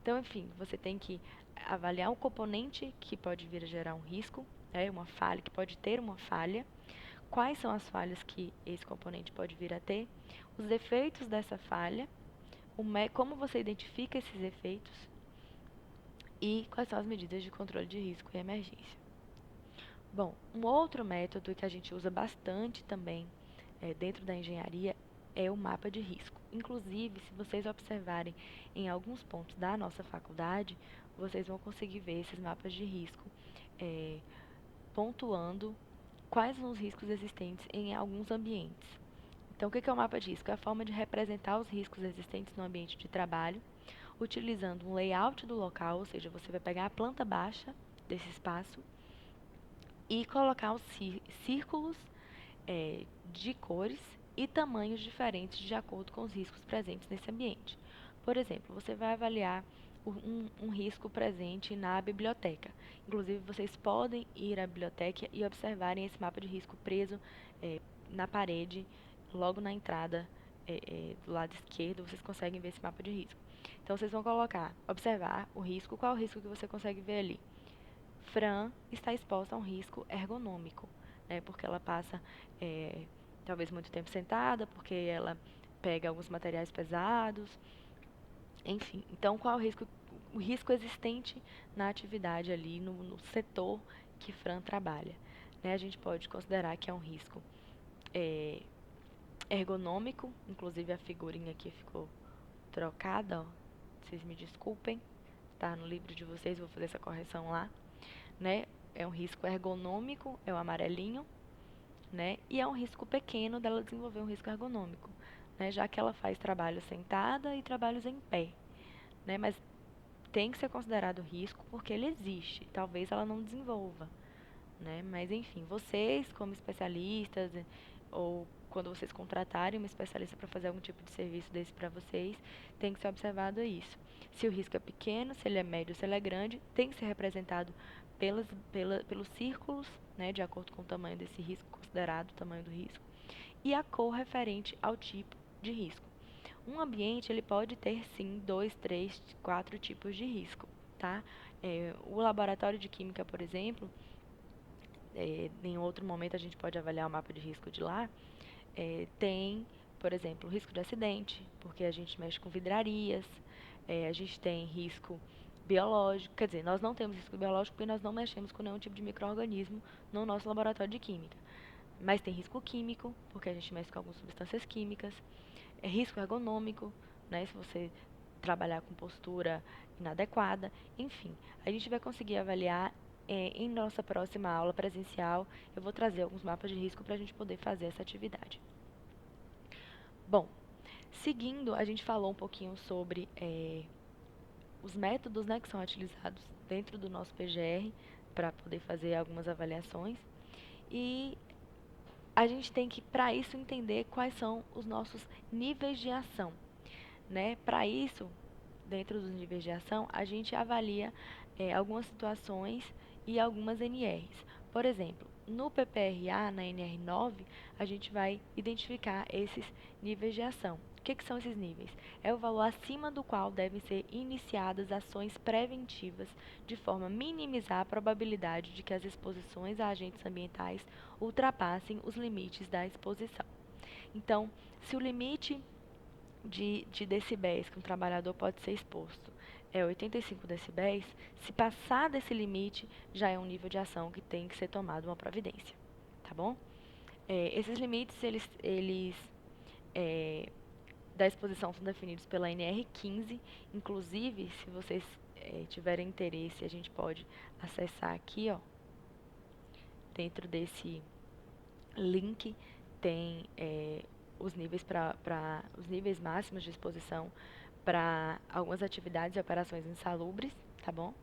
Então, enfim, você tem que avaliar um componente que pode vir a gerar um risco, uma falha, que pode ter uma falha, quais são as falhas que esse componente pode vir a ter, os efeitos dessa falha, como você identifica esses efeitos e quais são as medidas de controle de risco e emergência. Bom, um outro método que a gente usa bastante também dentro da engenharia é o mapa de risco. Inclusive, se vocês observarem em alguns pontos da nossa faculdade, vocês vão conseguir ver esses mapas de risco, é, pontuando quais são os riscos existentes em alguns ambientes. Então, o que é o mapa de risco? É a forma de representar os riscos existentes no ambiente de trabalho, utilizando um layout do local, ou seja, você vai pegar a planta baixa desse espaço e colocar os círculos de cores e tamanhos diferentes de acordo com os riscos presentes nesse ambiente. Por exemplo, você vai avaliar um risco presente na biblioteca. Inclusive, vocês podem ir à biblioteca e observarem esse mapa de risco preso na parede, logo na entrada do lado esquerdo, vocês conseguem ver esse mapa de risco. Então, vocês vão colocar, observar o risco. Qual é o risco que você consegue ver ali? Fran está exposta a um risco ergonômico, né, porque ela passa talvez muito tempo sentada, porque ela pega alguns materiais pesados, enfim. Então, qual é o risco existente na atividade ali, no setor que Fran trabalha? Né, a gente pode considerar que é um risco ergonômico, inclusive a figurinha aqui ficou trocada, ó, vocês me desculpem, está no livro de vocês, vou fazer essa correção lá. Né? É um risco ergonômico, é o amarelinho, né? E é um risco pequeno dela desenvolver um risco ergonômico, né? Já que ela faz trabalho sentada e trabalhos em pé, né? Mas tem que ser considerado risco porque ele existe. Talvez ela não desenvolva, né? Mas enfim, vocês como especialistas ou quando vocês contratarem uma especialista para fazer algum tipo de serviço desse para vocês, tem que ser observado isso. Se o risco é pequeno, se ele é médio, se ele é grande, tem que ser representado pelos círculos, né, de acordo com o tamanho desse risco, considerado o tamanho do risco, e a cor referente ao tipo de risco. Um ambiente ele pode ter sim 2, 3, 4 tipos de risco, tá? O laboratório de química, por exemplo, em outro momento a gente pode avaliar o mapa de risco de lá, tem, por exemplo, risco de acidente, porque a gente mexe com vidrarias, a gente tem risco biológico, quer dizer, nós não temos risco biológico porque nós não mexemos com nenhum tipo de micro-organismo no nosso laboratório de química. Mas tem risco químico, porque a gente mexe com algumas substâncias químicas, risco ergonômico, né, se você trabalhar com postura inadequada, enfim, a gente vai conseguir avaliar em nossa próxima aula presencial. Eu vou trazer alguns mapas de risco para a gente poder fazer essa atividade. Bom, seguindo, a gente falou um pouquinho sobre os métodos, né, que são utilizados dentro do nosso PGR para poder fazer algumas avaliações. E a gente tem que, para isso, entender quais são os nossos níveis de ação, né? Para isso, dentro dos níveis de ação, a gente avalia algumas situações e algumas NRs. Por exemplo, no PPRA, na NR9, a gente vai identificar esses níveis de ação. O que são esses níveis? É o valor acima do qual devem ser iniciadas ações preventivas de forma a minimizar a probabilidade de que as exposições a agentes ambientais ultrapassem os limites da exposição. Então, se o limite de decibéis que um trabalhador pode ser exposto é 85 decibéis, se passar desse limite, já é um nível de ação que tem que ser tomado uma providência, tá bom? Esses limites, da exposição são definidos pela NR15, inclusive, se vocês tiverem interesse, a gente pode acessar aqui, ó, dentro desse link, tem os níveis máximos de exposição para algumas atividades e operações insalubres, tá bom?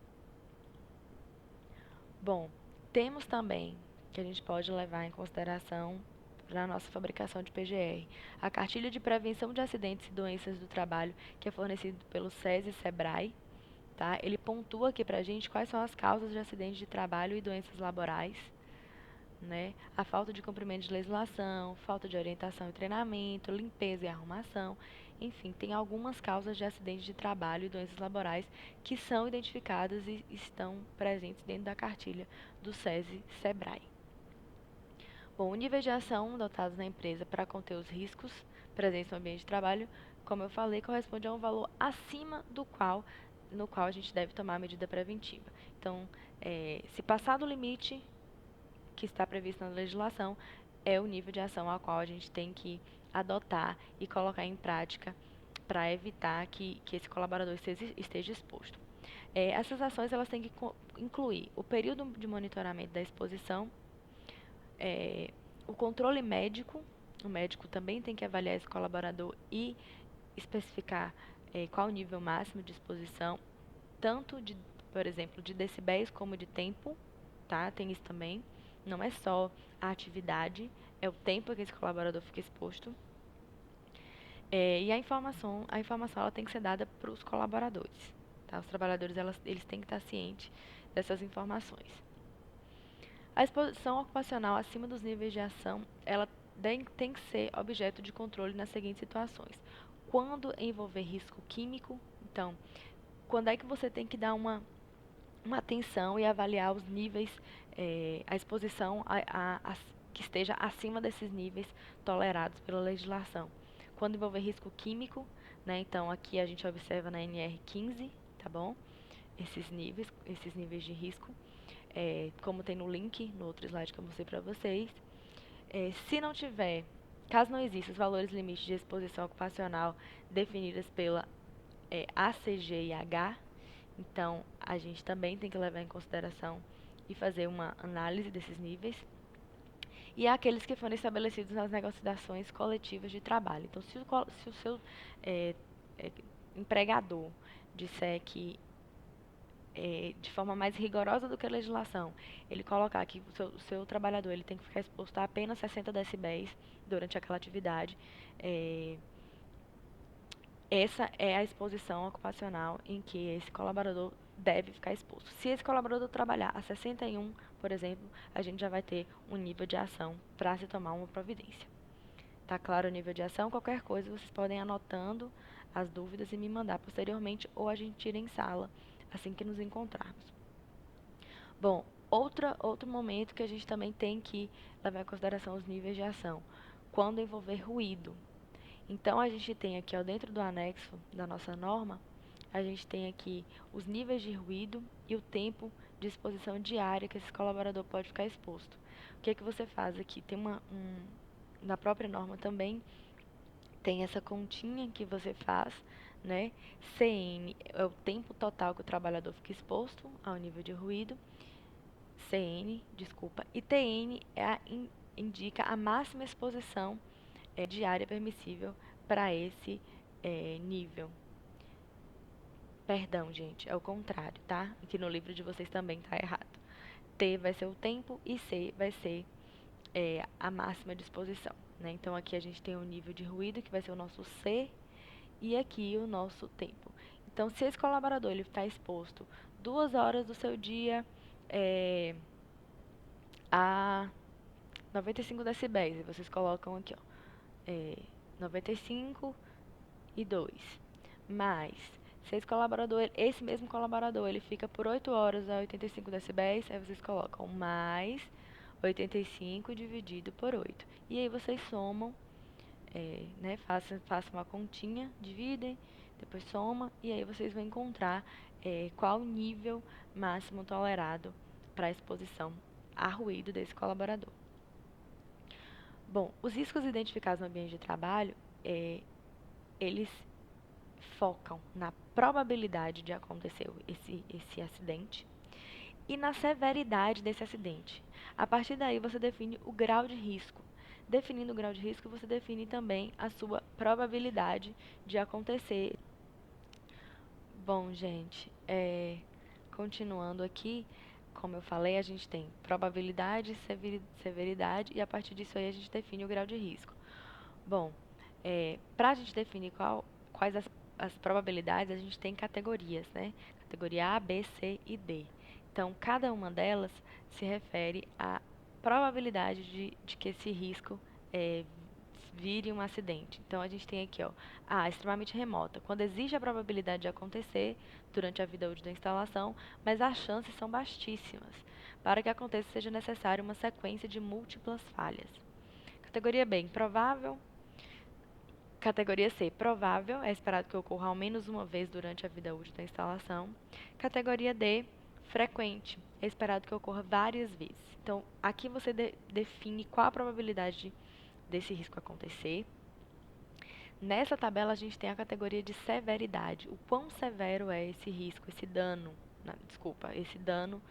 Bom, temos também que a gente pode levar em consideração para a nossa fabricação de PGR, a cartilha de prevenção de acidentes e doenças do trabalho, que é fornecido pelo SESI e SEBRAE, tá? Ele pontua aqui para a gente quais são as causas de acidentes de trabalho e doenças laborais, né? A falta de cumprimento de legislação, falta de orientação e treinamento, limpeza e arrumação. Enfim, tem algumas causas de acidentes de trabalho e doenças laborais que são identificadas e estão presentes dentro da cartilha do SESI-SEBRAE. Bom, o nível de ação adotados na empresa para conter os riscos presentes no ambiente de trabalho, como eu falei, corresponde a um valor acima no qual a gente deve tomar a medida preventiva. Então, se passar do limite que está previsto na legislação, é o nível de ação ao qual a gente tem que adotar e colocar em prática para evitar que esse colaborador esteja exposto. Essas ações elas têm que incluir o período de monitoramento da exposição, o controle médico. O médico também tem que avaliar esse colaborador e especificar qual o nível máximo de exposição, tanto de, por exemplo, de decibéis como de tempo, tá? Tem isso também. Não é só a atividade, é o tempo que esse colaborador fica exposto. E a informação ela tem que ser dada para os colaboradores, tá? Os trabalhadores eles têm que estar cientes dessas informações. A exposição ocupacional acima dos níveis de ação, ela tem que ser objeto de controle nas seguintes situações. Quando envolver risco químico, então, quando é que você tem que dar uma atenção e avaliar os níveis, a exposição que esteja acima desses níveis tolerados pela legislação. Quando envolver risco químico, né, então aqui a gente observa na NR15, tá bom? Esses níveis de risco, como tem no link, no outro slide que eu mostrei para vocês. Se não tiver, caso não existam os valores limites de exposição ocupacional definidas pela ACGIH, então a gente também tem que levar em consideração e fazer uma análise desses níveis. E aqueles que foram estabelecidos nas negociações coletivas de trabalho. Então, se o seu empregador disser que, de forma mais rigorosa do que a legislação, ele colocar que o seu trabalhador ele tem que ficar exposto a apenas 60 decibéis durante aquela atividade, essa é a exposição ocupacional em que esse colaborador deve ficar exposto. Se esse colaborador trabalhar a 61, por exemplo, a gente já vai ter um nível de ação para se tomar uma providência. Tá claro o nível de ação? Qualquer coisa vocês podem ir anotando as dúvidas e me mandar posteriormente, ou a gente tira em sala assim que nos encontrarmos. Bom, outro momento que a gente também tem que levar em consideração os níveis de ação, quando envolver ruído. Então, a gente tem aqui, ó, dentro do anexo da nossa norma, a gente tem aqui os níveis de ruído e o tempo de exposição diária que esse colaborador pode ficar exposto. O que é que você faz aqui? Tem na própria norma também, tem essa continha que você faz, né? CN é o tempo total que o trabalhador fica exposto ao nível de ruído. CN, desculpa. E TN indica a máxima exposição diária permissível para esse nível. Perdão, gente, é o contrário, tá? Aqui no livro de vocês também tá errado. T vai ser o tempo e C vai ser a máxima de exposição, né? Então, aqui a gente tem o nível de ruído, que vai ser o nosso C, e aqui o nosso tempo. Então, se esse colaborador ele está exposto 2 horas do seu dia a 95 decibéis, e vocês colocam aqui, ó, 95 e 2. Mas, se esse mesmo colaborador, ele fica por 8 horas a 85 decibéis, aí vocês colocam mais 85 dividido por 8. E aí vocês somam, né, façam uma continha, dividem, depois soma, e aí vocês vão encontrar qual o nível máximo tolerado para a exposição a ruído desse colaborador. Bom, os riscos identificados no ambiente de trabalho, eles focam na probabilidade de acontecer esse acidente e na severidade desse acidente. A partir daí, você define o grau de risco. Definindo o grau de risco, você define também a sua probabilidade de acontecer. Bom, gente, continuando aqui, como eu falei, a gente tem probabilidade, severidade, e a partir disso aí a gente define o grau de risco. Bom, para a gente definir quais as probabilidades, a gente tem categorias, né? Categoria A, B, C e D. Então, cada uma delas se refere à probabilidade de que esse risco vire um acidente. Então, a gente tem aqui, ó, A, extremamente remota, quando existe a probabilidade de acontecer durante a vida útil da instalação, mas as chances são baixíssimas. Para que aconteça, seja necessário uma sequência de múltiplas falhas. Categoria B, improvável. Categoria C, provável, é esperado que ocorra ao menos uma vez durante a vida útil da instalação. Categoria D, frequente, é esperado que ocorra várias vezes. Então, aqui você define qual a probabilidade desse risco acontecer. Nessa tabela a gente tem a categoria de severidade. O quão severo é esse risco, esse dano, desculpa, esse dano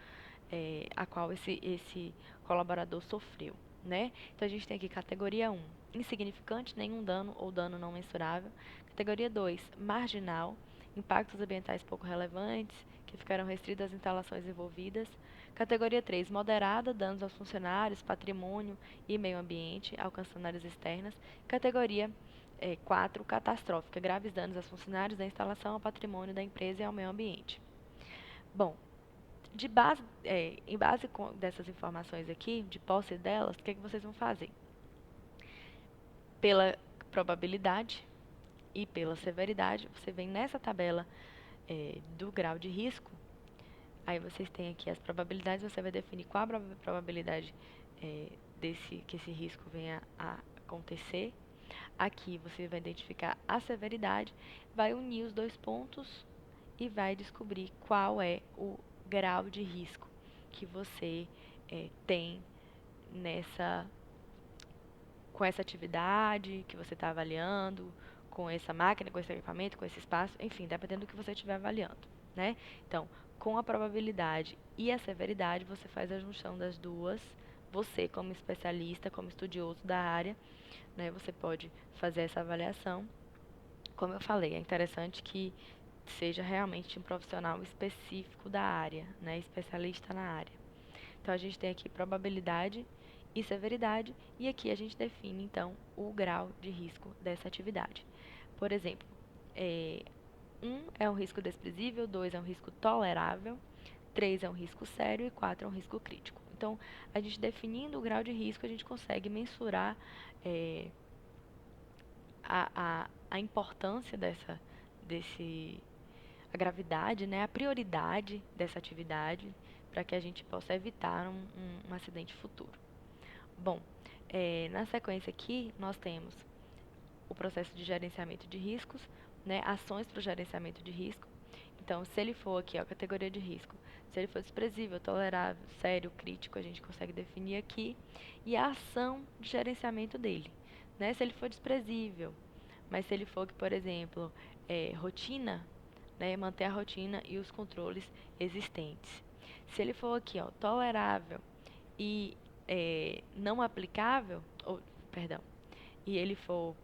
a qual esse colaborador sofreu, né? Então a gente tem aqui categoria 1, insignificante, nenhum dano ou dano não mensurável. Categoria 2, marginal, impactos ambientais pouco relevantes, que ficaram restritos às instalações envolvidas. Categoria 3, moderada, danos aos funcionários, patrimônio e meio ambiente, alcançando áreas externas. Categoria 4, catastrófica, graves danos aos funcionários, da instalação, ao patrimônio da empresa e ao meio ambiente. Bom, em base dessas informações aqui, de posse delas, o que é que vocês vão fazer? Pela probabilidade e pela severidade, você vem nessa tabela do grau de risco, aí vocês têm aqui as probabilidades, você vai definir qual a probabilidade que esse risco venha a acontecer. Aqui você vai identificar a severidade, vai unir os dois pontos e vai descobrir qual é o grau de risco que você tem com essa atividade que você está avaliando, com essa máquina, com esse equipamento, com esse espaço, enfim, dependendo do que você estiver avaliando, né? Então, com a probabilidade e a severidade, você faz a junção das duas. Você, como especialista, como estudioso da área, né, você pode fazer essa avaliação. Como eu falei, é interessante que seja realmente um profissional específico da área, né, especialista na área. Então, a gente tem aqui probabilidade e severidade, e aqui a gente define, então, o grau de risco dessa atividade. Por exemplo, 1 é um risco desprezível, 2 é um risco tolerável, 3 é um risco sério e 4 é um risco crítico. Então, a gente definindo o grau de risco, a gente consegue mensurar a importância a gravidade, né, a prioridade dessa atividade para que a gente possa evitar um acidente futuro. Bom, na sequência aqui nós temos o processo de gerenciamento de riscos, né, ações para o gerenciamento de risco. Então, se ele for aqui, ó, categoria de risco, se ele for desprezível, tolerável, sério, crítico, a gente consegue definir aqui, e a ação de gerenciamento dele, né? Se ele for desprezível, mas se ele for, por exemplo, rotina, né, manter a rotina e os controles existentes. Se ele for aqui, ó, tolerável e não aplicável, perdão, e ele for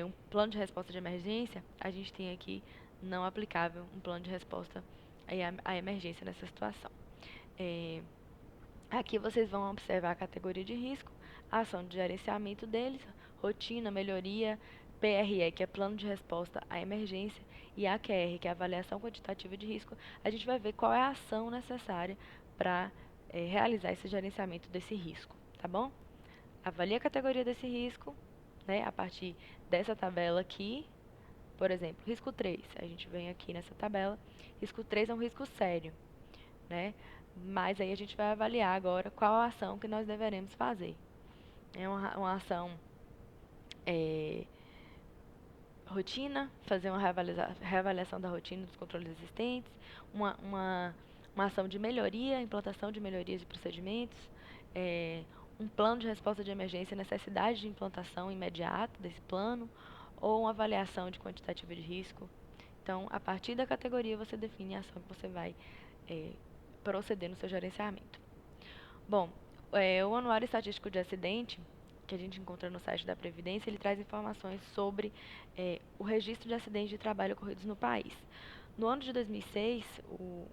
um plano de resposta de emergência, a gente tem aqui não aplicável um plano de resposta à emergência nessa situação. Aqui vocês vão observar a categoria de risco, a ação de gerenciamento deles, rotina, melhoria, PRE, que é plano de resposta à emergência, e AQR, que é avaliação quantitativa de risco. A gente vai ver qual é a ação necessária para realizar esse gerenciamento desse risco, tá bom? Avalie a categoria desse risco, né, a partir dessa tabela aqui. Por exemplo, risco 3, a gente vem aqui nessa tabela, risco 3 é um risco sério, né? Mas aí a gente vai avaliar agora qual a ação que nós deveremos fazer. É uma ação rotina, fazer uma reavaliação da rotina dos controles existentes, uma ação de melhoria, implantação de melhorias de procedimentos, um plano de resposta de emergência, necessidade de implantação imediata desse plano, ou uma avaliação de quantitativa de risco. Então, a partir da categoria, você define a ação que você vai proceder no seu gerenciamento. Bom, o Anuário Estatístico de Acidente, que a gente encontra no site da Previdência, ele traz informações sobre o registro de acidentes de trabalho ocorridos no país. No ano de 2006, o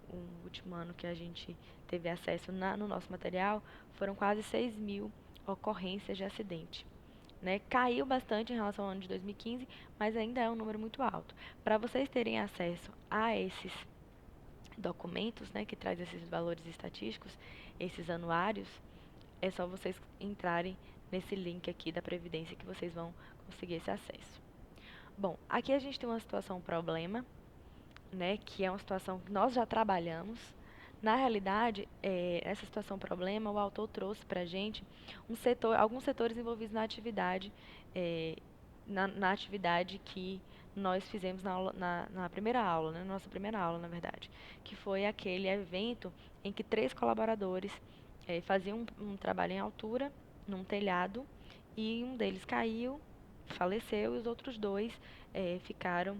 último ano que a gente teve acesso no nosso material, foram quase 6 mil ocorrências de acidente. Né? Caiu bastante em relação ao ano de 2015, mas ainda é um número muito alto. Para vocês terem acesso a esses documentos, né, que traz esses valores estatísticos, esses anuários, é só vocês entrarem nesse link aqui da Previdência que vocês vão conseguir esse acesso. Bom, aqui a gente tem uma situação problema, né, que é uma situação que nós já trabalhamos. Na realidade, essa situação problema, o autor trouxe para a gente alguns setores envolvidos na atividade, na atividade que nós fizemos na primeira aula, né, na nossa primeira aula, na verdade, que foi aquele evento em que 3 colaboradores faziam um trabalho em altura, num telhado, e um deles caiu faleceu e os outros dois ficaram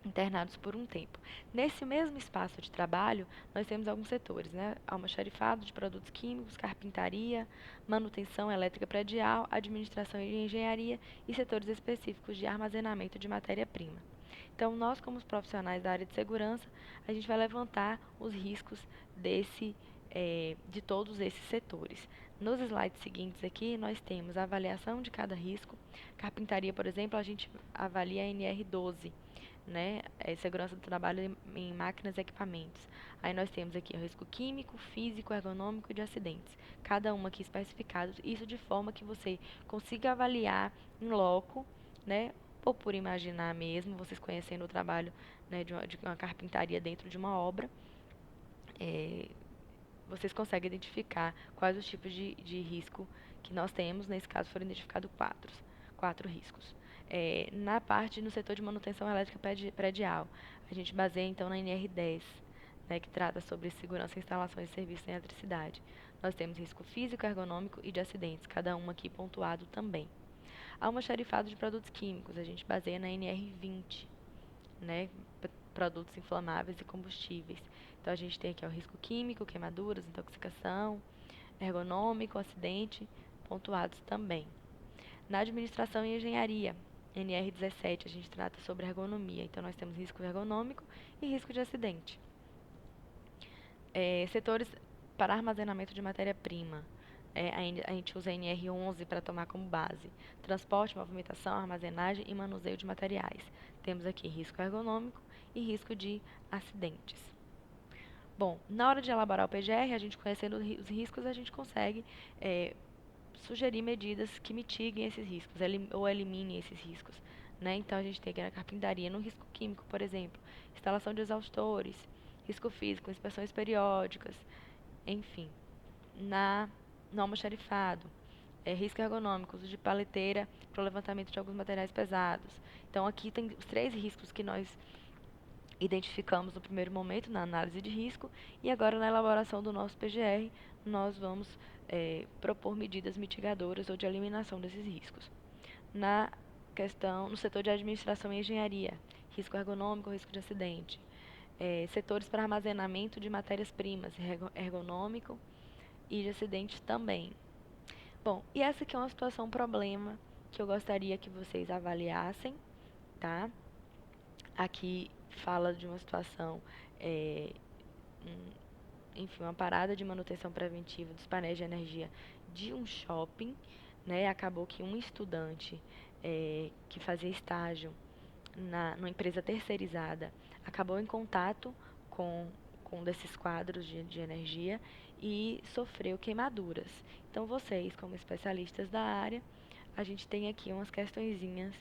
internados por um tempo. Nesse mesmo espaço de trabalho, nós temos alguns setores, né? Almoxarifado de produtos químicos, carpintaria, manutenção elétrica predial, administração e engenharia e setores específicos de armazenamento de matéria-prima. Então, nós, como os profissionais da área de segurança, a gente vai levantar os riscos de todos esses setores. Nos slides seguintes aqui, nós temos a avaliação de cada risco. Carpintaria, por exemplo, a gente avalia a NR12, né? Segurança do trabalho em máquinas e equipamentos. Aí nós temos aqui o risco químico, físico, ergonômico e de acidentes. Cada um aqui especificado, isso de forma que você consiga avaliar em loco, né? Ou por imaginar mesmo, vocês conhecendo o trabalho, né, de uma carpintaria dentro de uma obra, vocês conseguem identificar quais os tipos de risco que nós temos. Nesse caso, foram identificados quatro riscos. Na parte, no setor de manutenção elétrica predial, a gente baseia então na NR10, né, que trata sobre segurança em instalações e serviços em eletricidade. Nós temos risco físico, ergonômico e de acidentes, cada um aqui pontuado também. Almoxarifado de produtos químicos, a gente baseia na NR20, né, produtos inflamáveis e combustíveis. Então, a gente tem aqui o risco químico, queimaduras, intoxicação, ergonômico, acidente, pontuados também. Na administração e engenharia, NR17, a gente trata sobre ergonomia. Então, nós temos risco ergonômico e risco de acidente. Setores para armazenamento de matéria-prima. A gente usa a NR11 para tomar como base. Transporte, movimentação, armazenagem e manuseio de materiais. Temos aqui risco ergonômico e risco de acidentes. Bom, na hora de elaborar o PGR, a gente conhecendo os riscos, a gente consegue sugerir medidas que mitiguem esses riscos ou eliminem esses riscos. Né? Então, a gente tem aqui na carpintaria, no risco químico, por exemplo, instalação de exaustores, risco físico, inspeções periódicas, enfim. No almoxarifado, risco ergonômico, uso de paleteira para o levantamento de alguns materiais pesados. Então, aqui tem os 3 riscos que nós identificamos no primeiro momento, na análise de risco, e agora na elaboração do nosso PGR, nós vamos propor medidas mitigadoras ou de eliminação desses riscos. No setor de administração e engenharia, risco ergonômico, risco de acidente. Setores para armazenamento de matérias-primas, ergonômico e de acidente também. Bom, e essa aqui é uma situação problema que eu gostaria que vocês avaliassem, tá? Aqui fala de uma situação, enfim, uma parada de manutenção preventiva dos painéis de energia de um shopping, né? Acabou que um estudante que fazia estágio numa empresa terceirizada acabou em contato com um desses quadros de energia e sofreu queimaduras. Então, vocês, como especialistas da área, a gente tem aqui umas questõezinhas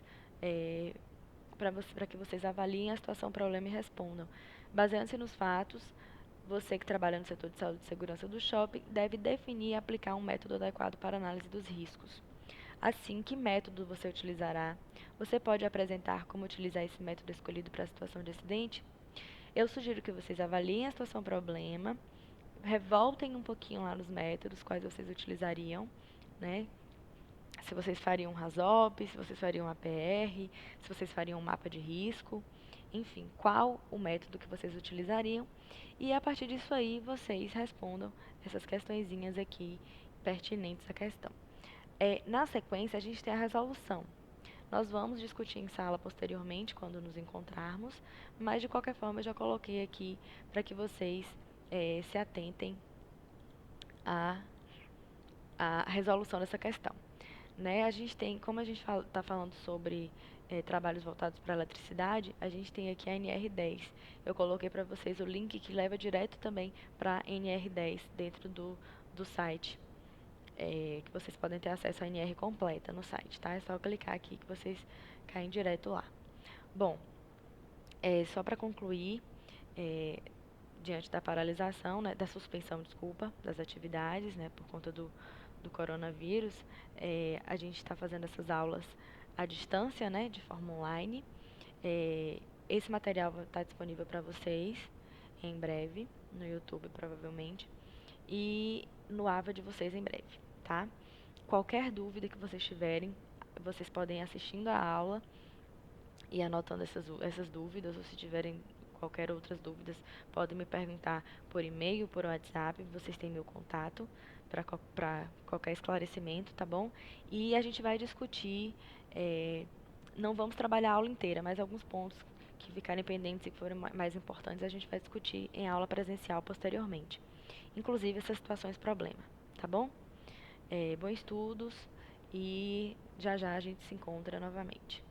para que vocês avaliem a situação, problema e respondam. Baseando-se nos fatos, você que trabalha no setor de saúde e segurança do shopping deve definir e aplicar um método adequado para análise dos riscos. Assim, que método você utilizará? Você pode apresentar como utilizar esse método escolhido para a situação de acidente? Eu sugiro que vocês avaliem a situação problema, revoltem um pouquinho lá nos métodos, quais vocês utilizariam, né? Se vocês fariam um RASOP, se vocês fariam um APR, se vocês fariam um mapa de risco, enfim, qual o método que vocês utilizariam. E a partir disso aí, vocês respondam essas questõezinhas aqui pertinentes à questão. Na sequência, a gente tem a resolução. Nós vamos discutir em sala posteriormente, quando nos encontrarmos, mas de qualquer forma eu já coloquei aqui para que vocês se atentem à resolução dessa questão. Né? A gente tem, como a gente está falando sobre trabalhos voltados para a eletricidade, a gente tem aqui a NR10. Eu coloquei para vocês o link que leva direto também para a NR10 dentro do site. Que vocês podem ter acesso à NR completa no site, tá? É só clicar aqui que vocês caem direto lá. Bom, só para concluir, diante da paralisação, né, da suspensão, desculpa, das atividades, né, por conta do coronavírus, a gente está fazendo essas aulas à distância, né, de forma online. Esse material vai estar disponível para vocês em breve, no YouTube provavelmente, e no AVA de vocês em breve, tá? Qualquer dúvida que vocês tiverem, vocês podem ir assistindo a aula e anotando essas dúvidas, ou se tiverem qualquer outras dúvidas, podem me perguntar por e-mail, por WhatsApp, vocês têm meu contato para qualquer esclarecimento, tá bom? E a gente vai discutir, não vamos trabalhar a aula inteira, mas alguns pontos que ficarem pendentes e que forem mais importantes, a gente vai discutir em aula presencial posteriormente. Inclusive essas situações problema, tá bom? Bons estudos e já já a gente se encontra novamente.